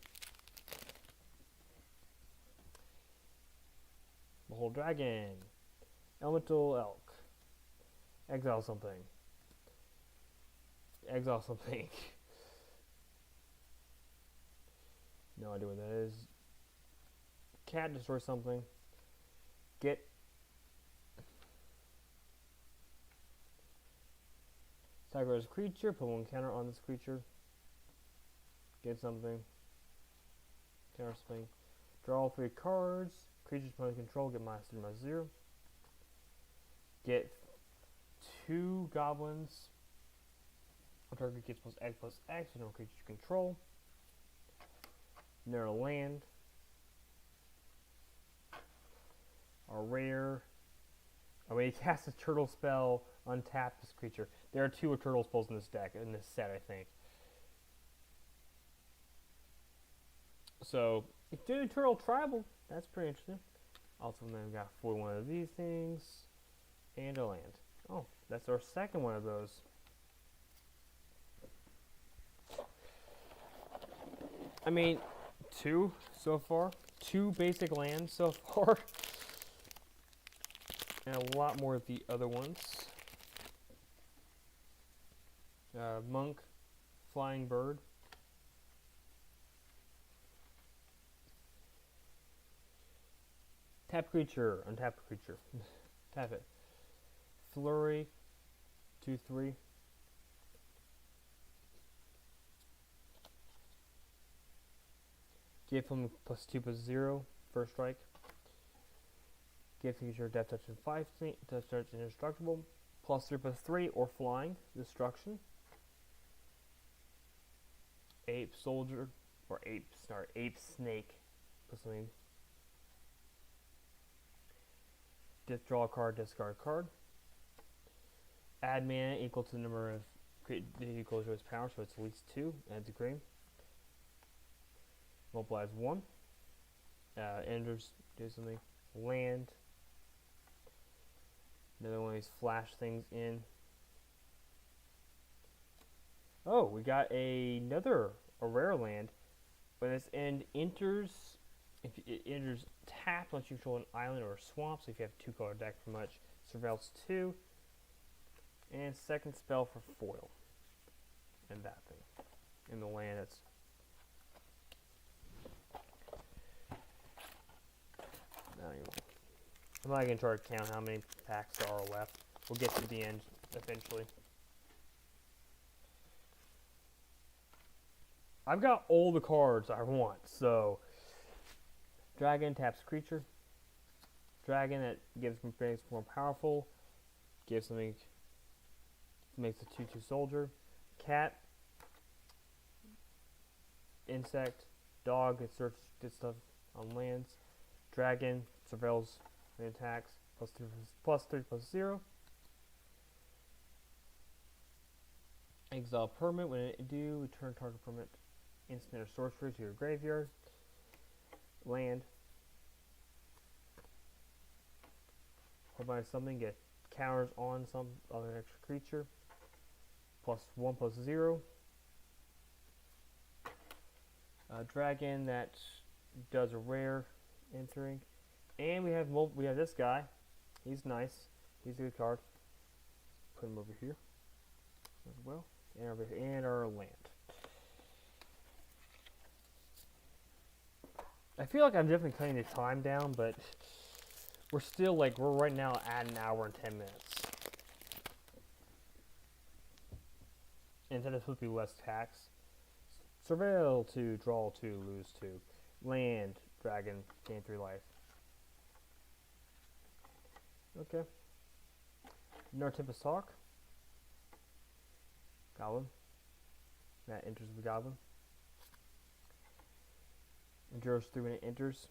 Behold Dragon. Elemental Elk. Exile something. Exile something. No idea what that is. Cat, destroy something. Get. Sacrifice a creature, put 1 counter on this creature. Get something. Counter something. Draw 3 cards. Creatures opponent control get -3/-0. Get 2 goblins. Target gets +X/+X, no creature control. Another land. A rare. Oh, when you cast a turtle spell, untap this creature. There are 2 turtle spells in this deck, in this set, I think. So, if you do turtle tribal, that's pretty interesting. Also, then we've got 41 of these things, and a land. Oh, that's our second one of those. I mean, 2 so far. 2 basic lands so far. And a lot more of the other ones. Monk, Flying Bird. Tap creature, untap creature. Tap it. Flurry, 2/3. Give him +2/+0, first strike. Give creature death touch and 5, death touch and indestructible. +3/+3 or flying, destruction. Ape soldier, or ape snake, plus something. Draw a card, discard a card. Add mana equal to the number of equal to its power, so it's at least 2. Adds a green. Multiplies 1. Enters, do something. Land. Another one of these flash things in. Oh, we got a rare land. When this end enters, if it enters tapped, once you control an island or a swamp, so if you have a 2-color deck for much, Surveillance 2. And second spell for foil. And that thing. And the land that's. I'm not going to try to count how many packs there are left. We'll get to the end eventually. I've got all the cards I want, so. Dragon taps creature. Dragon that makes more powerful. Gives something. Makes a 2/2 soldier. Cat. Insect. Dog. It searches stuff on lands. Dragon. Surveils and attacks. +3/+0. Exile permanent. When it do, return target permanent instant or sorcery to your graveyard. Land. Provide something, get counters on some other extra creature. +1/+0. Dragon that does a rare entering. And we have this guy. He's nice. He's a good card. Put him over here as well. And over here, and our land. I feel like I'm definitely cutting the time down, but we're right now at an hour and 10 minutes. And then it's supposed to be less tax. Surveil 2, draw 2, lose 2. Land, dragon, gain 3 life. Okay. Tempest Talk. Goblin. That enters the goblin. Endures 3 when it enters.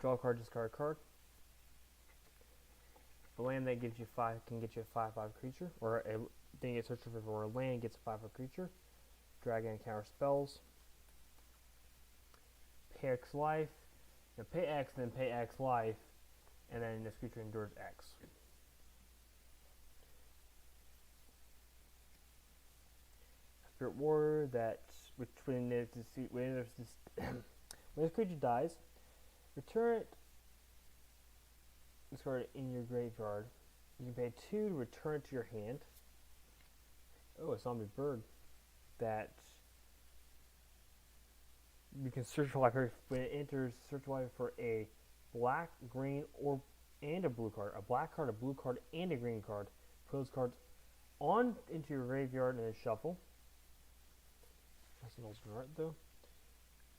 Draw a card, discard a card. The land that gives you 5 can get you a 5/5 creature, or a thing gets searched for a land gets a 5/5 creature. Dragon and counter spells. Pay X life. Now pay X, then pay X life, and then this creature endures X. Spirit Warrior that when this creature dies, return it. Discard it in your graveyard. You can pay 2 to return it to your hand. Oh, a zombie bird that you can search for life when it enters. Search life for a black, green, and a blue card. A black card, a blue card, and a green card. Put those cards into your graveyard and then shuffle. That's an alternate art though.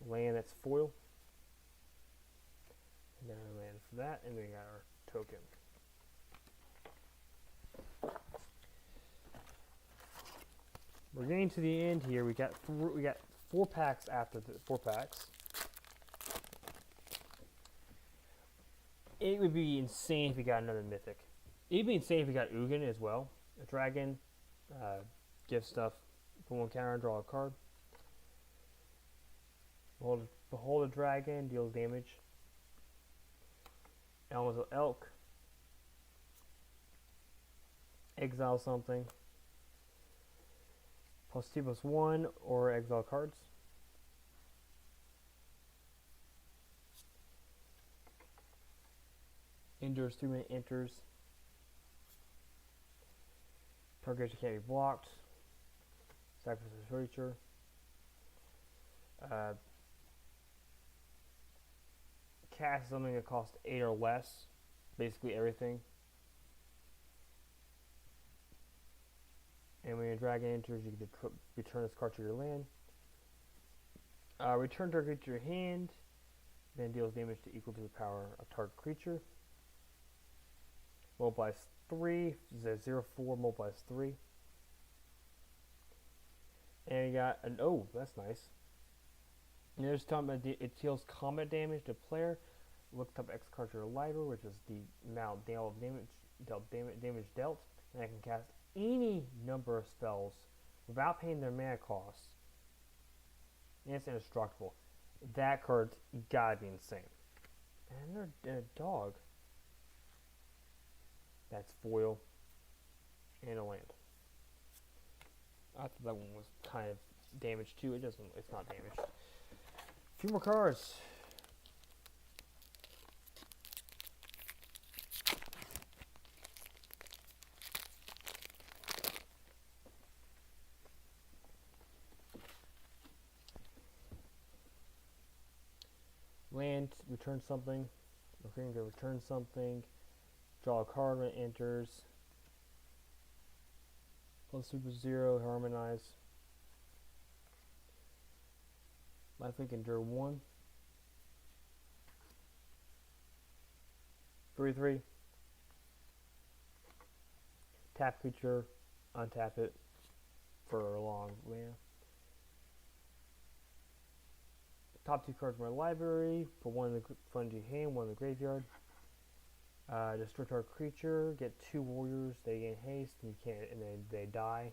Land that's foil. And then our land for that, and then we got our token. We're getting to the end here. We got 4 packs after the 4 packs. It would be insane if we got another mythic. It'd be insane if we got Ugin as well. A dragon, gift stuff. Put 1 counter, draw a card. Behold a dragon, deals damage. Elemental Elk. Exile something. +2/+1 or exile cards. Endures 3 when it enters. Target can't be blocked. Sacrifice a creature. Cast something that costs 8 or less. Basically everything. And when your dragon enters, you can return this card to your land. Return target to your hand. Then deals damage equal to the power of target creature. Multiplies 3. This is 0/4, multiplies 3. And you got an that's nice. And there's talking about it deals combat damage to player. Look up X card to your library, which is the amount of damage dealt, and I can cast any number of spells without paying their mana costs. And it's indestructible. That card's gotta be insane. And they're a dog. That's foil and a land. I thought that one was kind of damaged too. It's not damaged. A few more cards. Land, return something. Okay, go return something. Draw a card when it enters. +2/+0, harmonize. Lifelink endure 1. 3/3. Tap creature, untap it for a long land. Top 2 cards from my library. Put one in the front of your hand, one in the graveyard. Destroy target creature. Get 2 warriors. They gain haste, and you can't, and then they die.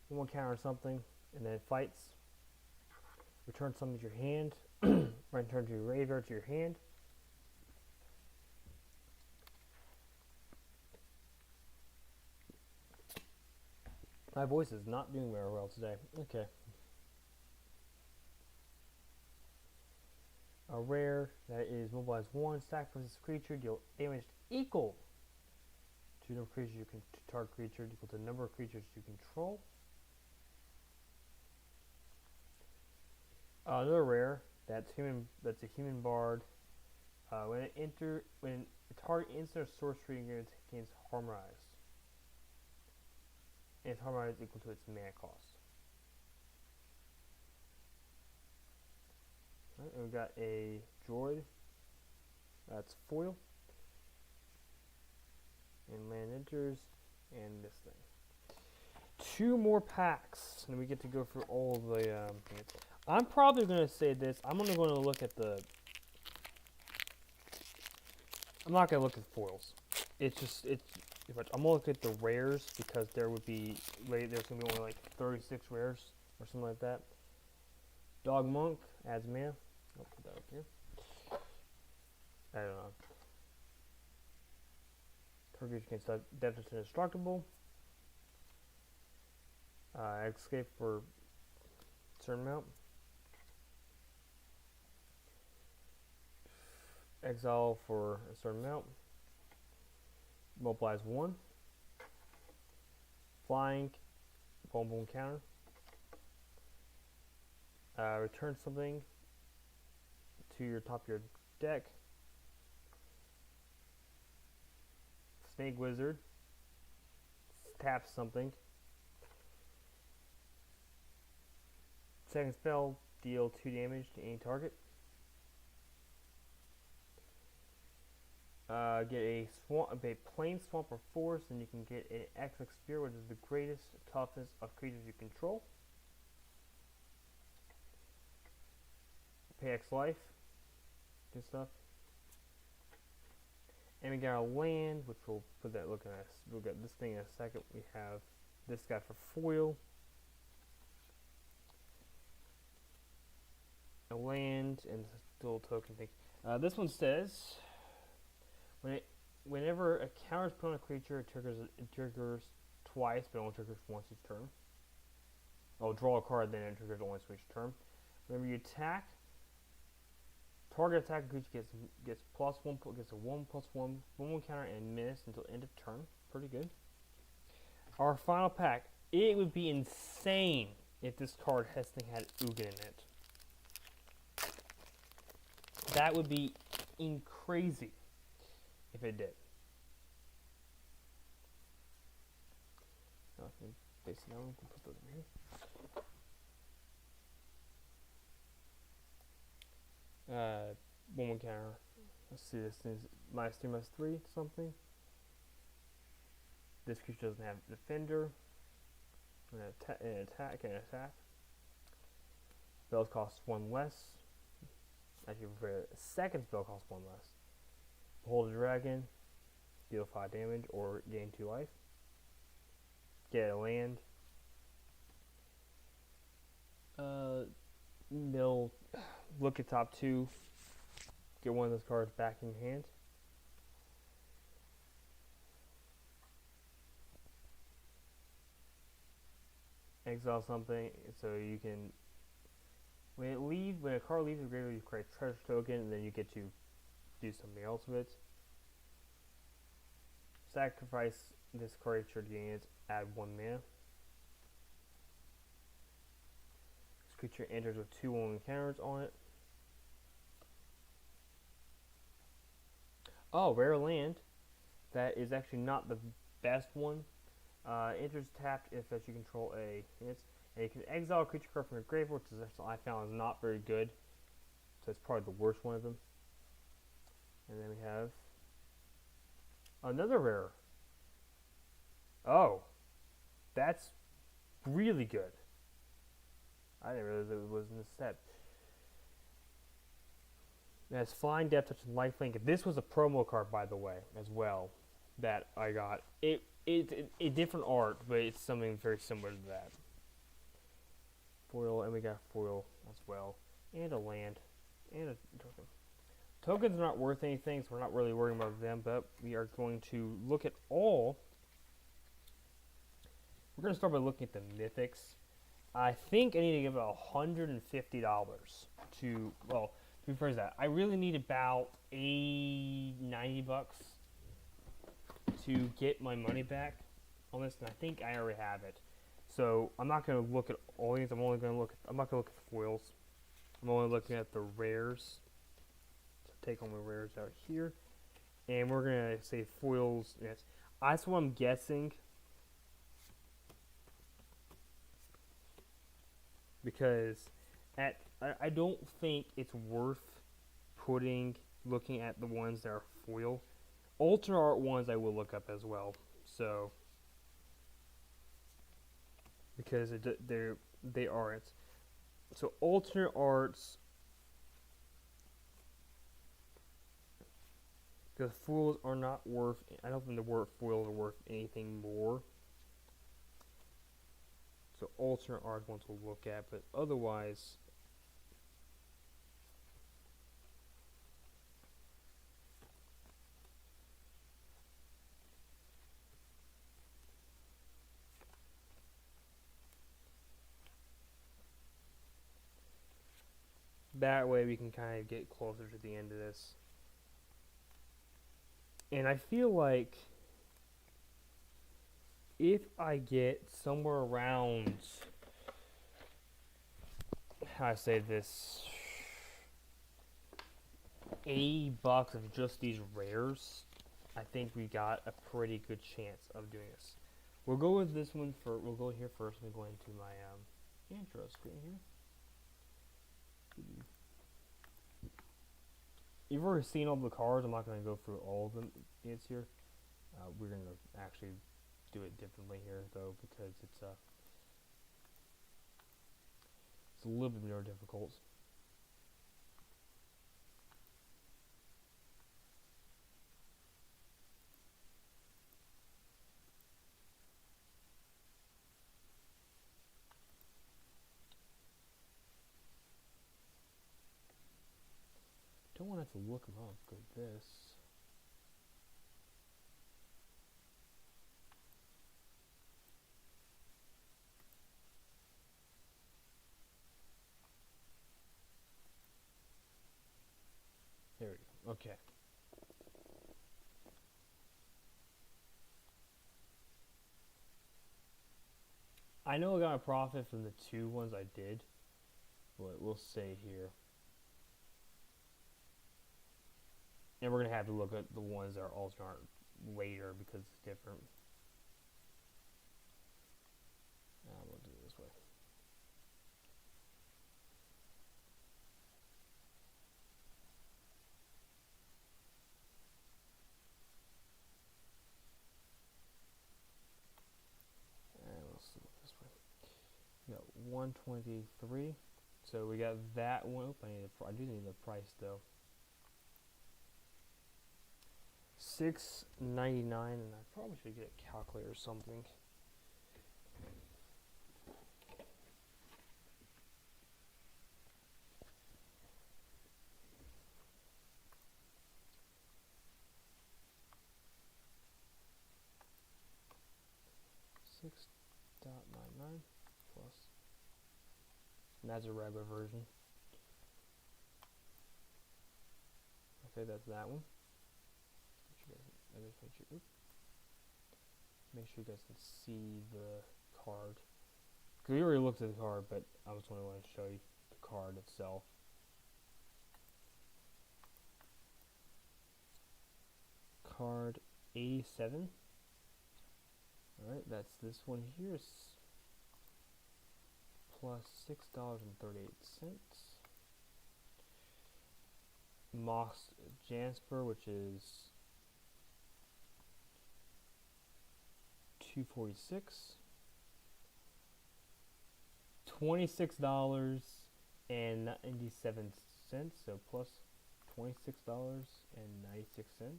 One counter something, and then it fights. Return something to your hand. Return to your graveyard to your hand. My voice is not doing very well today. Okay. A rare that is mobilize 1, sacrifice a creature, deal damage equal to the number of creatures you can target creature equal to the number of creatures you control. Another rare that's human. That's a human bard. When a target instant or sorcery gains harmonized, and its harmonized equal to its mana cost. Right, and we got a droid. That's foil. And land enters, and this thing. 2 more packs, and we get to go through all of the things. I'm probably going to say this. I'm only going to look at the... I'm not going to look at foils. I'm going to look at the rares, because there's going to be only like 36 rares, or something like that. Dog Monk adds mana. I'll put that up here. I don't know. Target against Death is indestructible. Escape for a certain amount. Exile for a certain amount. Mobilize 1. Flying. Boom counter. Return something to your top of your deck. Snake Wizard. Tap something. Second spell, deal 2 damage to any target. Get a plain swamp or forest, and you can get an XX Spear, which is the greatest toughness of creatures you control. Pay X life. Good stuff. And we got a land, which we'll put that look at. We'll get this thing in a second. We have this guy for foil. A land and a little token thing. This one says, whenever a counter is put on a creature, it triggers twice, but only triggers once each turn. Oh, draw a card, then it triggers once each turn. Whenever you attack, target attacking creature gets +1, gets a 1/+1 counter and miss until end of turn. Pretty good. Our final pack. It would be insane if this card had Ugin in it. That would be crazy if it did. Basically, I'm going to put that in here. 1/1 counter. Let's see, this is -2/+3 something. This creature doesn't have defender. An attack. Spells cost 1 less. Actually, for a second spell costs 1 less. Behold a dragon. Deal 5 damage or gain 2 life. Get a land. They'll look at top 2. Get one of those cards back in your hand. Exile something so you can. When a card leaves the graveyard, you create a treasure token, and then you get to do something else with it. Sacrifice this creature to gain it. Add 1 mana. This creature enters with 2 encounters on it. Oh, rare land. That is actually not the best one. Enters tapped if you control a hit. And you can exile a creature card from your graveyard, which is I found is not very good. So it's probably the worst one of them. And then we have another rare. Oh, that's really good. I didn't realize it was in the set. It has Flying Death Touch and Lifelink. This was a promo card, by the way, as well, that I got. It different art, but it's something very similar to that. Foil, and we got foil as well, and a land, and a token. Tokens are not worth anything, so we're not really worrying about them, but we are going to look at all. We're going to start by looking at the mythics. I think I need to give it $150 to, well, to rephrase that, I really need about $90 to get my money back on this, and I think I already have it. So I'm not going to look at all these. I'm not going to look at the foils. I'm only looking at the rares. So take all my rares out here, and we're going to say foils. Yes, that's what I'm guessing, because I don't think it's worth looking at the ones that are foil. Alternate art ones I will look up as well. So because they aren't. So alternate arts, because foils are not worth. I don't think the foils are worth anything more. So alternate art ones we'll look at, but otherwise. That way we can kind of get closer to the end of this. And I feel like if I get somewhere around, how I say this, $80 of just these rares, I think we got a pretty good chance of doing this. We'll go with this one we'll go here first. Let me go into my intro screen here. You've already seen all the cards. I'm not going to go through all of them. It's here. We're going to actually do it differently here, though, because it's a little bit more difficult. Don't want to have to look them up. Go to this. There we go. Okay. I know I got a profit from the two ones I did, but we'll say here. And we're going to have to look at the ones that are alternate later because it's different. We'll do it this way. And we'll see it this way. We got 123. So we got that one. Oop, I do need the price though. $6.99, and I probably should get a calculator or something. $6.99 plus, and that's a regular version. Okay, that's that one. Make sure you guys can see the card. Because we already looked at the card, but I was only want to show you the card itself. Card 87. Alright, that's this one here. Plus $6.38. Moss Jasper, which is $2.46. $26.97, so plus $26.96.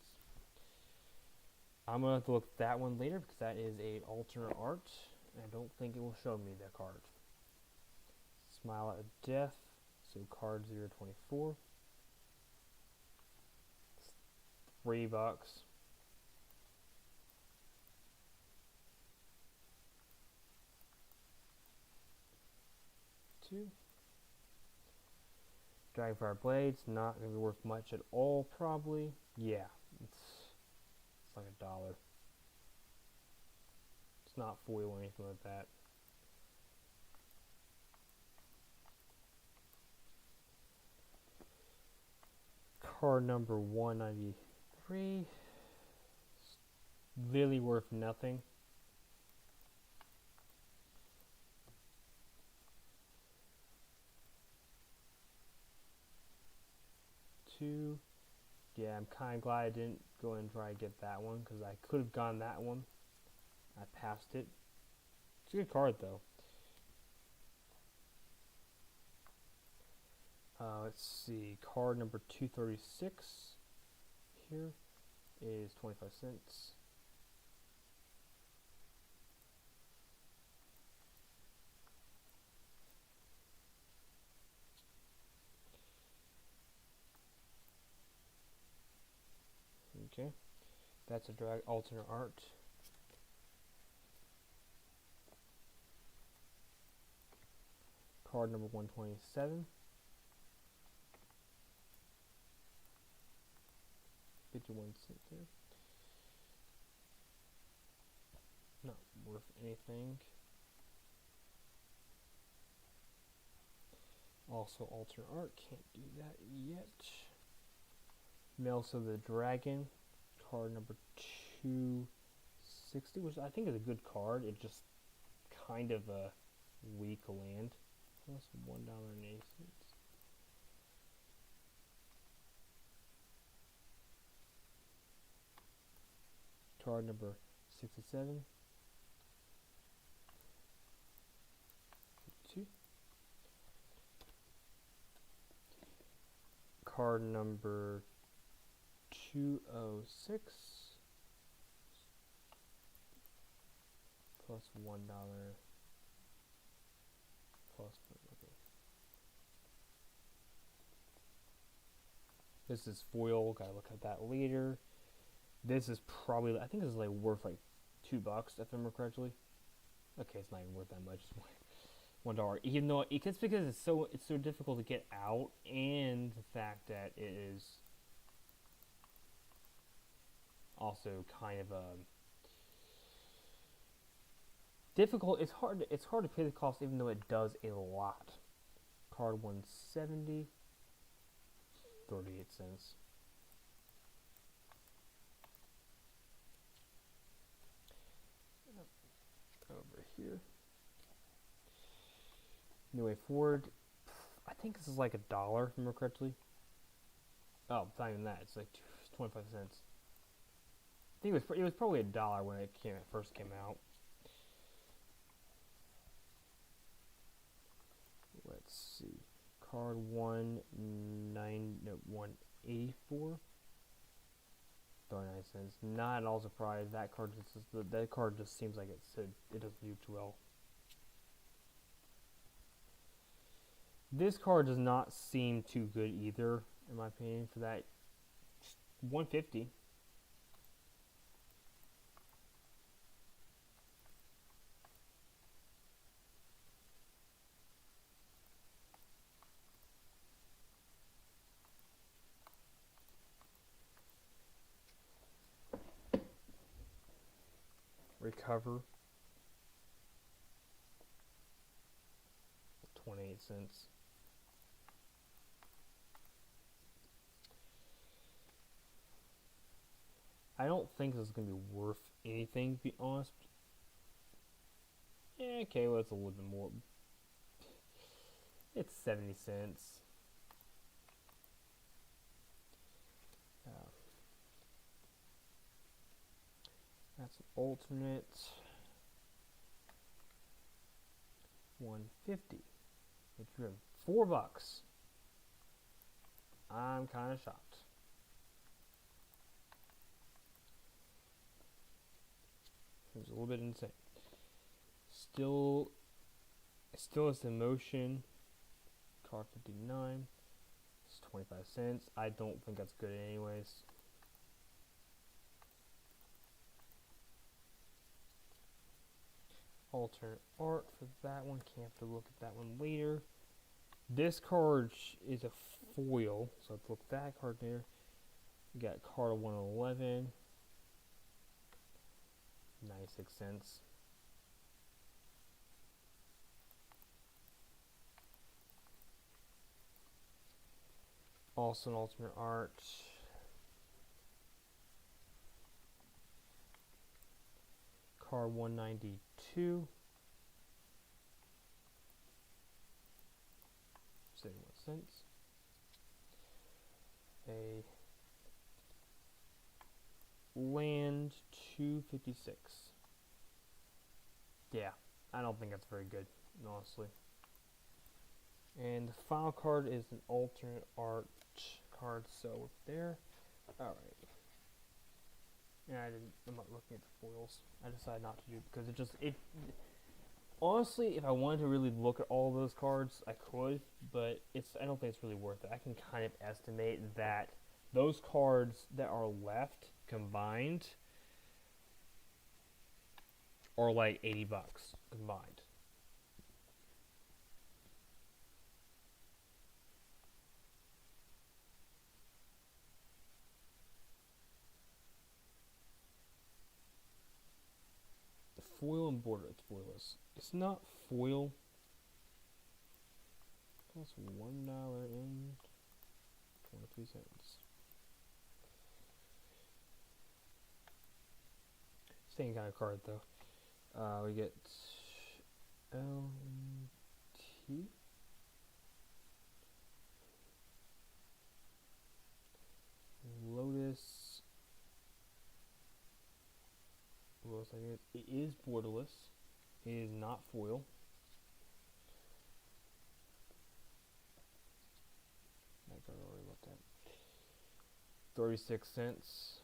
I'm gonna have to look at that one later because that is a alternate art. I don't think it will show me that card. Smile at Death, so card 024. $3. Two. Dragonfire Blades, not gonna be worth much at all, probably. Yeah, it's like $1. It's not foil or anything like that. Card number 193. Really worth nothing. Two. Yeah, I'm kind of glad I didn't go and try to get that one because I could have gotten that one. I passed it. It's a good card though. Let's see. Card number 236 here is 25 cents. Okay, that's a drag alternate art. Card number 127. 51 cents there. Not worth anything. Also alternate art, can't do that yet. Melsa the Dragon, card number 260, which I think is a good card. It's just kind of a weak land. Plus $1.80. Card number 67. 2. Card number 206 plus $1 plus okay. This is foil, gotta look at that later. This is probably, I think this is like worth like $2 if I remember correctly. Okay, it's not even worth that much. $1. Even though it's because it's so difficult to get out, and the fact that it is also kind of difficult. It's hard to pay the cost, even though it does a lot. Card 170, 38 cents. Over here. New Way Forward. I think this is like $1, if I remember correctly. Oh, it's not even that. It's like 25 cents. I think it was probably $1 when it first came out. Let's see. Card 184. 39 cents. Not at all surprised. That card just seems like it doesn't do too well. This card does not seem too good either, in my opinion, for that. Just 150. Recover. 28 cents. I don't think this is going to be worth anything, to be honest. Yeah, okay, well, it's a little bit more. It's 70 cents. That's an alternate. 150. Which are $4. I'm kind of shocked. It was a little bit insane. Still is in motion. Card 59. It's 25 cents. I don't think that's good anyways. Alternate art for that one. Can't have to look at that one later. This card is a foil, so let's look at that card there. We got card 111. 96 cents. Also an alternate art. Card 192. 71 cents. A land 256. Yeah, I don't think that's very good, honestly. And the final card is an alternate art card, so there. Alright. Yeah, I'm not looking at the foils. I decided not to do it because honestly, if I wanted to really look at all those cards, I could, but I don't think it's really worth it. I can kind of estimate that those cards that are left combined are like $80 combined. Foil and border, it's foilless. It's not foil. That's $1.23. Same kind of card though. We get LT. Lotus. It is borderless. It is not foil. That card I already looked at. 36 cents.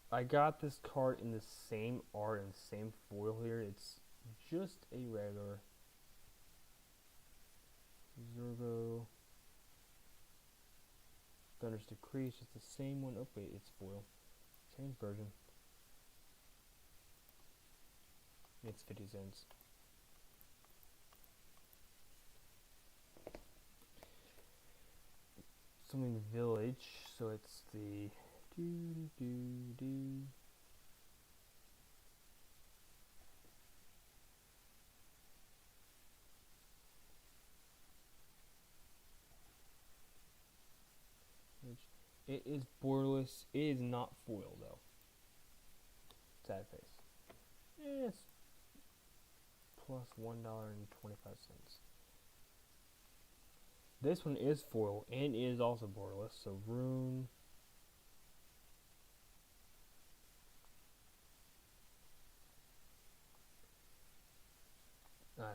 I got this card in the same art and same foil here. It's just a regular Zergo Thunder's Decree. It's just the same one. Oh wait, it's foil. Same version. It's 50 cents. Something village, so it's the It is borderless. It is not foil though. Sad face. It's plus $1.25. This one is foil and is also borderless. So rune.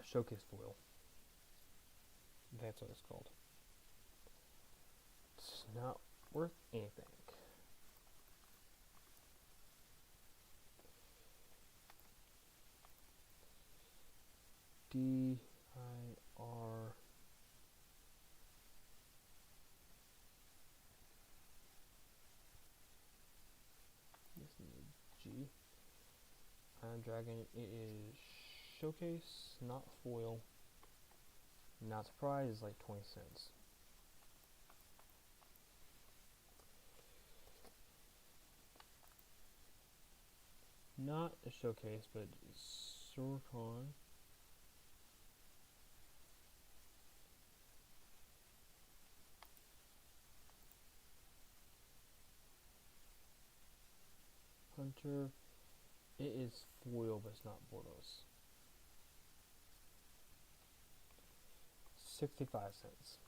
Showcase foil. That's what it's called. It's not worth anything. DIR. This is G. I'm dragging it. It is showcase, not foil. Not surprised, it's like 20 cents. Not a showcase, but Sorcon. Hunter. It is foil, but it's not borderless. 65 cents.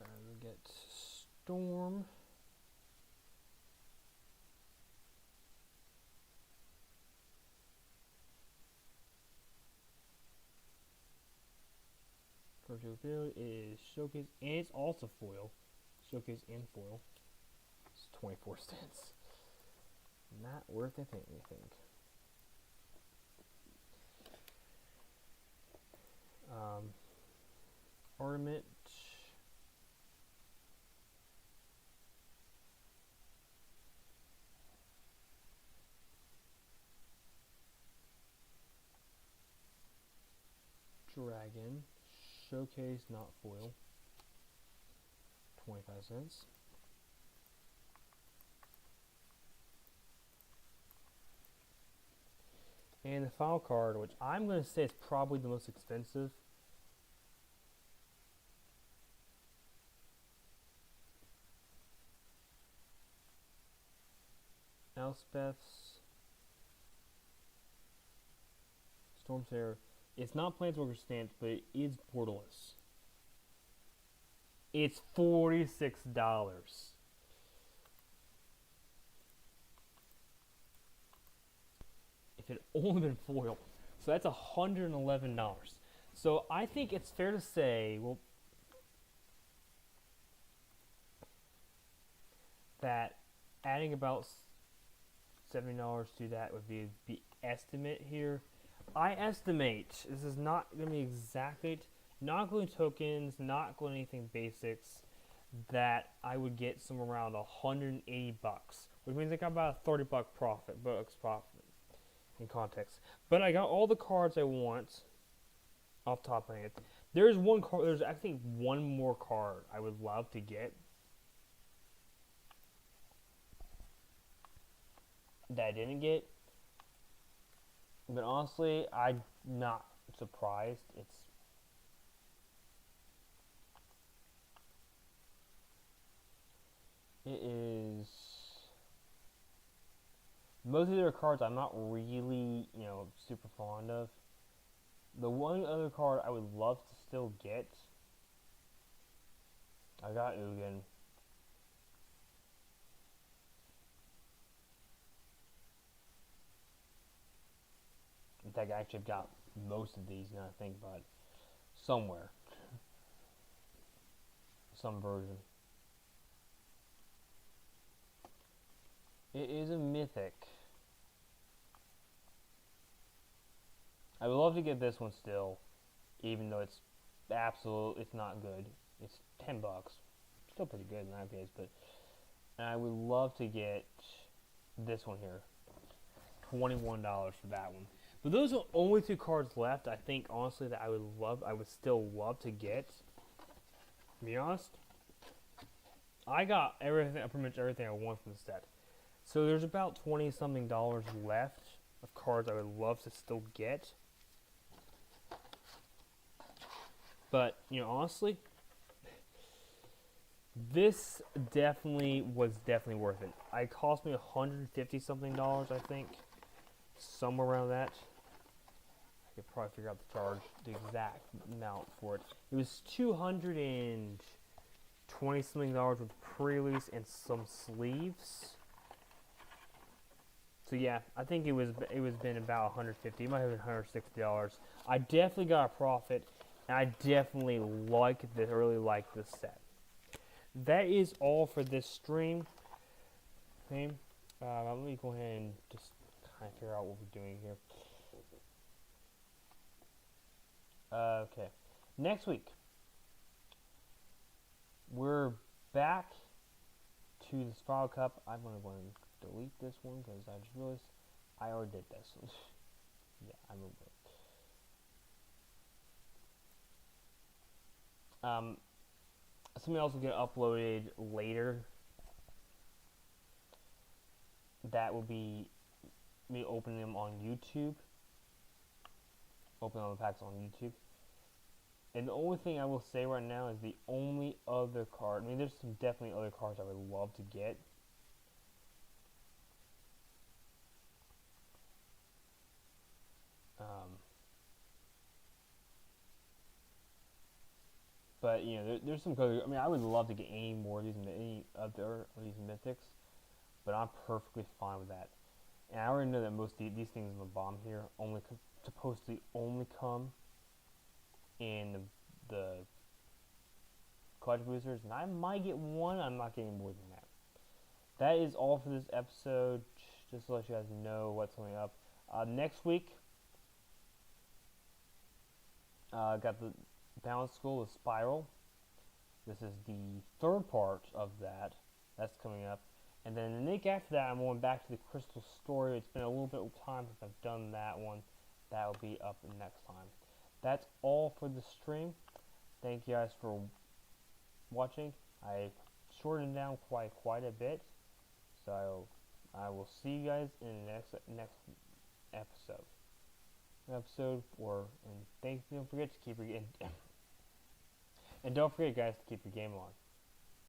And we get Storm. First ability is Showcase, and it's also foil. Showcase and foil. It's 24 cents. Not worth anything, I think. Ornament. Dragon. Showcase, not foil. 25 cents. And the final card, which I'm going to say is probably the most expensive. Elspeth's Stormsayer. It's not Planeswalker stance, but it is borderless. It's $46. If it only been foil. So that's $111. So I think it's fair to say, well, that adding about $70 to that would be the estimate here. I estimate, this is not going to be exactly, not including tokens, not including anything basics, that I would get somewhere around $180, which means I got about a $30 profit in context. But I got all the cards I want off the top of my head. There's one card, there's I think one more card I would love to get that I didn't get. But honestly, I'm not surprised. It is most of their cards I'm not really, super fond of. The one other card I would love to still get, I got Ugin. In fact, I actually got most of these now I think about it. Somewhere. Some version. It is a mythic. I would love to get this one still, even though it's not good. It's $10. Still pretty good in that case, but I would love to get this one here. $21 for that one. But those are only two cards left, I think, honestly, that I would still love to get. To be honest, I got pretty much everything I want from the set. So there's about $20-something left of cards I would love to still get. But, honestly, this was definitely worth it. It cost me $150-something, I think. Somewhere around that. I could probably figure out the exact amount for it. It was $220-something with pre-release and some sleeves. So yeah, I think it was been about $150. It might have been $160. I definitely got a profit, and I definitely really like this set. That is all for this stream. Okay, let me go ahead and just kind of figure out what we're doing here. Okay, next week we're back to the Spiral Cup. I'm going to go and delete this one because I just realized I already did this. Yeah, I moved it. Something else will get uploaded later. That will be me opening them on YouTube. Opening all the packs on YouTube. And the only thing I will say right now is the only other card. I mean, there's some definitely other cards I would love to get. But there's some good. I mean, I would love to get any more of these, any other of these mythics, but I'm perfectly fine with that. And I already know that most of these things in the bottom here supposedly only come in the collector boosters, and I might get one. I'm not getting more than that. That is all for this episode. Just to let you guys know what's coming up. Next week, got the Balance School with Spiral. This is the third part of that. That's coming up. And then the week after that, I'm going back to the Crystal Story. It's been a little bit of time since I've done that one. That will be up next time. That's all for the stream. Thank you guys for watching. I shortened down quite a bit. So I will see you guys in the next episode. And don't forget to keep your and don't forget, guys, to keep your game on.